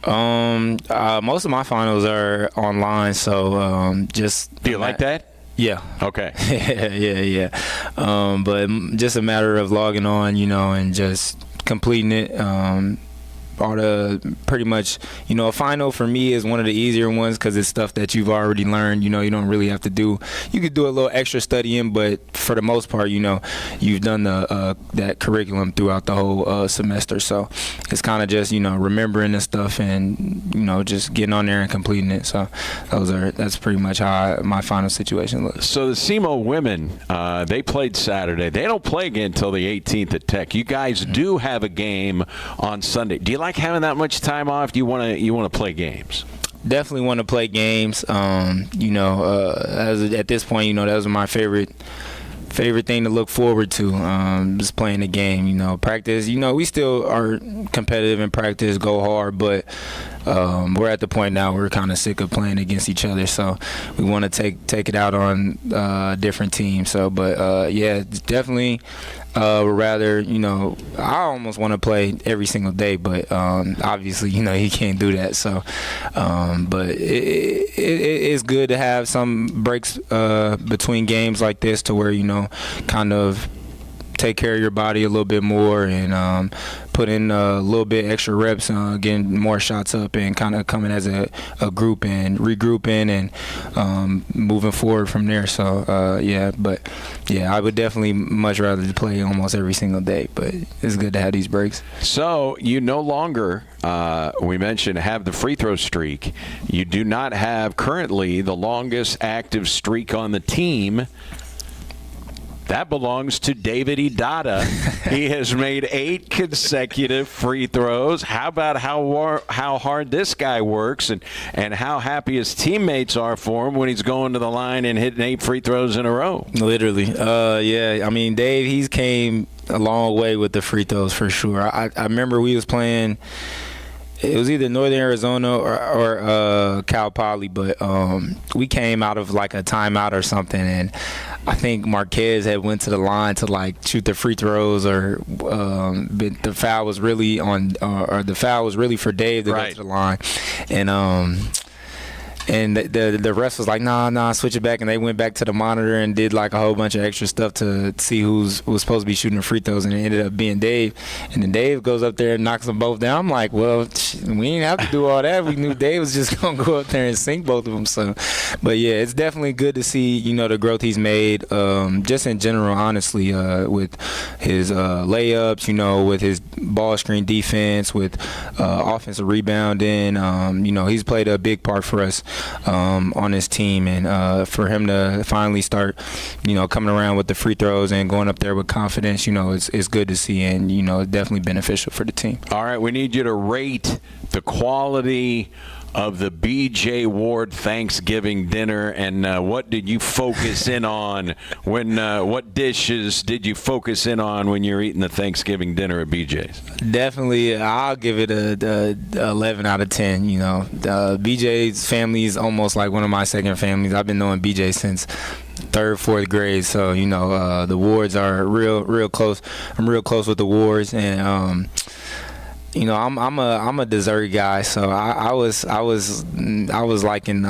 Most of my finals are online, so just. Do you like that? Yeah. Okay. yeah. But just a matter of logging on, you know, and just completing it. Pretty much, you know, a final for me is one of the easier ones because it's stuff that you've already learned. You know, you don't really have to do. You could do a little extra studying, but for the most part, you know, you've done that curriculum throughout the whole semester. So it's kind of just, you know, remembering the stuff and, you know, just getting on there and completing it. So that's pretty much how my final situation looks. So the SEMO women, they played Saturday. They don't play again until the 18th at Tech. You guys do have a game on Sunday. Do you like having that much time off? Do you want to play games? Definitely want to play games. You know, at this point, you know, that was my favorite thing to look forward to, just playing the game. You know, practice, you know, we still are competitive in practice, go hard, but we're at the point now we're kind of sick of playing against each other, so we want to take it out on different teams. So, but yeah, definitely would rather, you know, I almost want to play every single day, but obviously, you know, he can't do that. So, but it's good to have some breaks between games like this to where, you know, kind of take care of your body a little bit more and put in a little bit extra reps, getting more shots up and kind of coming as a group and regrouping and moving forward from there. So, yeah, but, yeah, I would definitely much rather play almost every single day, but it's good to have these breaks. So you no longer, we mentioned, have the free throw streak. You do not have currently the longest active streak on the team. That belongs to David Idada. He has made 8 consecutive free throws. How about how hard this guy works and how happy his teammates are for him when he's going to the line and hitting 8 free throws in a row? Literally. Yeah, I mean, Dave, he's came a long way with the free throws for sure. I remember we was playing – it was either Northern Arizona or Cal Poly, but we came out of like a timeout or something, and I think Marquez had went to the line to like shoot the free throws, or but the foul was really on, or the foul was really for Dave to go to the line, and the ref was like, nah, switch it back, and they went back to the monitor and did like a whole bunch of extra stuff to see who was supposed to be shooting the free throws, and it ended up being Dave. And then Dave goes up there and knocks them both down. I'm like, well, we didn't have to do all that. We knew Dave was just gonna go up there and sink both of them. So, but yeah, it's definitely good to see, you know, the growth he's made, just in general, honestly, with his layups, you know, with his ball screen defense, with offensive rebounding. You know, he's played a big part for us on his team, and for him to finally start, you know, coming around with the free throws and going up there with confidence, you know, it's good to see, and, you know, definitely beneficial for the team. All right, we need you to rate the quality of the B.J. Ward Thanksgiving dinner, and what did you focus in on what dishes did you focus in on when you're eating the Thanksgiving dinner at B.J.'s? Definitely, I'll give it a 11 out of 10. You know, B.J.'s family is almost like one of my second families. I've been knowing B.J. since third, fourth grade, so you know the Wards are real close. I'm real close with the Wards, and you know I'm a dessert guy, so I was liking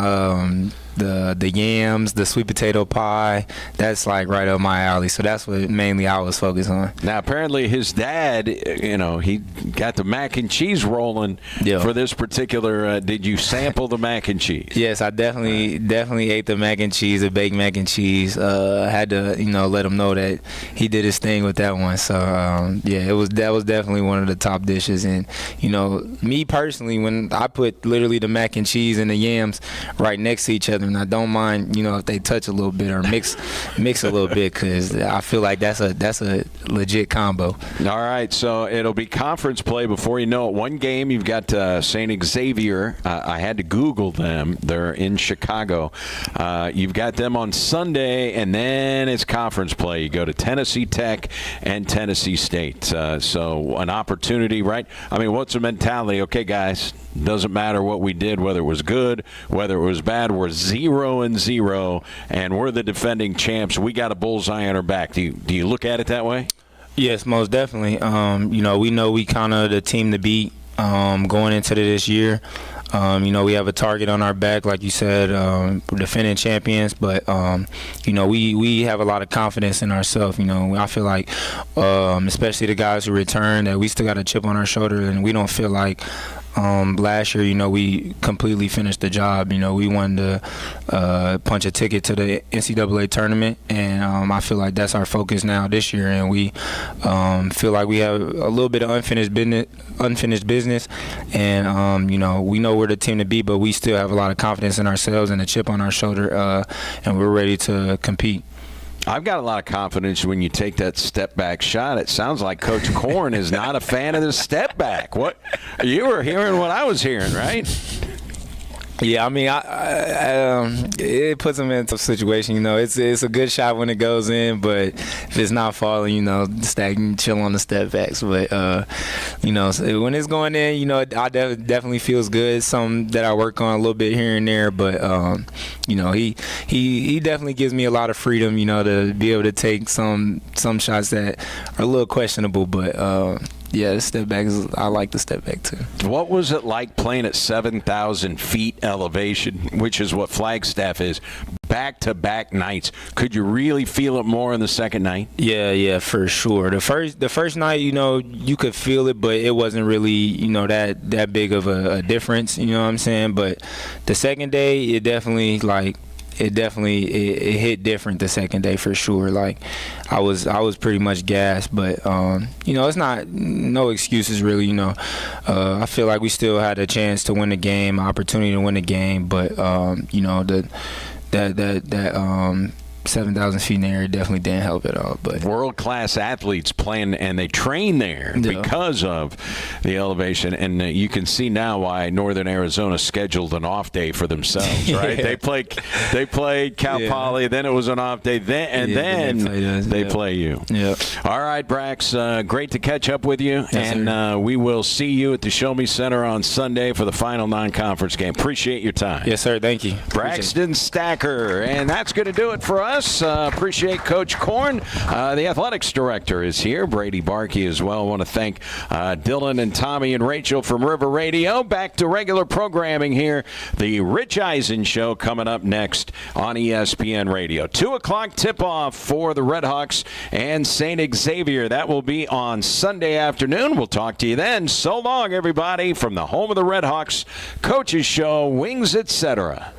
the yams, the sweet potato pie. That's like right up my alley. So that's what mainly I was focused on. Now apparently his dad, you know, he got the mac and cheese rolling for this particular. Did you sample the mac and cheese? Yes, I definitely ate the mac and cheese, the baked mac and cheese. I had to, you know, let him know that he did his thing with that one. So yeah, that was definitely one of the top dishes. And you know, me personally, when I put literally the mac and cheese and the yams right next to each other, and I don't mind, you know, if they touch a little bit or mix a little bit, because I feel like that's a legit combo. All right, so it'll be conference play before you know it. One game, you've got St. Xavier. I had to Google them. They're in Chicago. You've got them on Sunday, and then it's conference play. You go to Tennessee Tech and Tennessee State. So an opportunity, right? I mean, what's the mentality? Okay, guys, doesn't matter what we did, whether it was good, whether it was bad. We're 0-0, and we're the defending champs. We got a bullseye on our back. Do you look at it that way? Yes, most definitely. You know we kind of the team to beat going into this year. You know, we have a target on our back, like you said, we're defending champions, but, you know, we have a lot of confidence in ourselves. You know, I feel like, especially the guys who return, that we still got a chip on our shoulder, and we don't feel like last year, you know, we completely finished the job. You know, we wanted to punch a ticket to the NCAA tournament, and I feel like that's our focus now this year, and we feel like we have a little bit of unfinished business, and you know, we know we're the team to beat, but we still have a lot of confidence in ourselves and a chip on our shoulder, and we're ready to compete. I've got a lot of confidence when you take that step back shot. It sounds like Coach Korn is not a fan of the step back. What you were hearing what I was hearing, right? Yeah, I mean, it puts them in a tough situation. You know, it's a good shot when it goes in, but if it's not falling, you know, Stack can chill on the step backs. But you know, so when it's going in, you know, I definitely feels good. Something that I work on a little bit here and there, but you know, he definitely gives me a lot of freedom, you know, to be able to take some shots that are a little questionable, but. Yeah, the step back I like the step back too. What was it like playing at 7,000 feet elevation, which is what Flagstaff is, back-to-back nights? Could you really feel it more in the second night? Yeah, for sure. The first night, you know, you could feel it, but it wasn't really, you know, that big of a difference. You know what I'm saying? But the second day, it definitely it hit different the second day for sure. Like I was pretty much gassed, but you know, it's not no excuses really. You know, I feel like we still had a chance to win the game, opportunity to win the game, but you know, that 7,000 feet in the air definitely didn't help at all. But world-class athletes playing, and they train there because of the elevation. And you can see now why Northern Arizona scheduled an off day for themselves, right? They played Cal Poly, then it was an off day, then they play you. Yep. All right, Brax, great to catch up with you, and we will see you at the Show Me Center on Sunday for the final non-conference game. Appreciate your time. Yes, sir. Thank you. Braxton Stacker, and that's going to do it for us. Appreciate Coach Korn. The athletics director is here. Brady Barkey as well. I want to thank Dylan and Tommy and Rachel from River Radio. Back to regular programming here. The Rich Eisen Show coming up next on ESPN Radio. 2 o'clock tip-off for the Redhawks and St. Xavier. That will be on Sunday afternoon. We'll talk to you then. So long, everybody, from the home of the Redhawks Coaches Show, Wings, etc.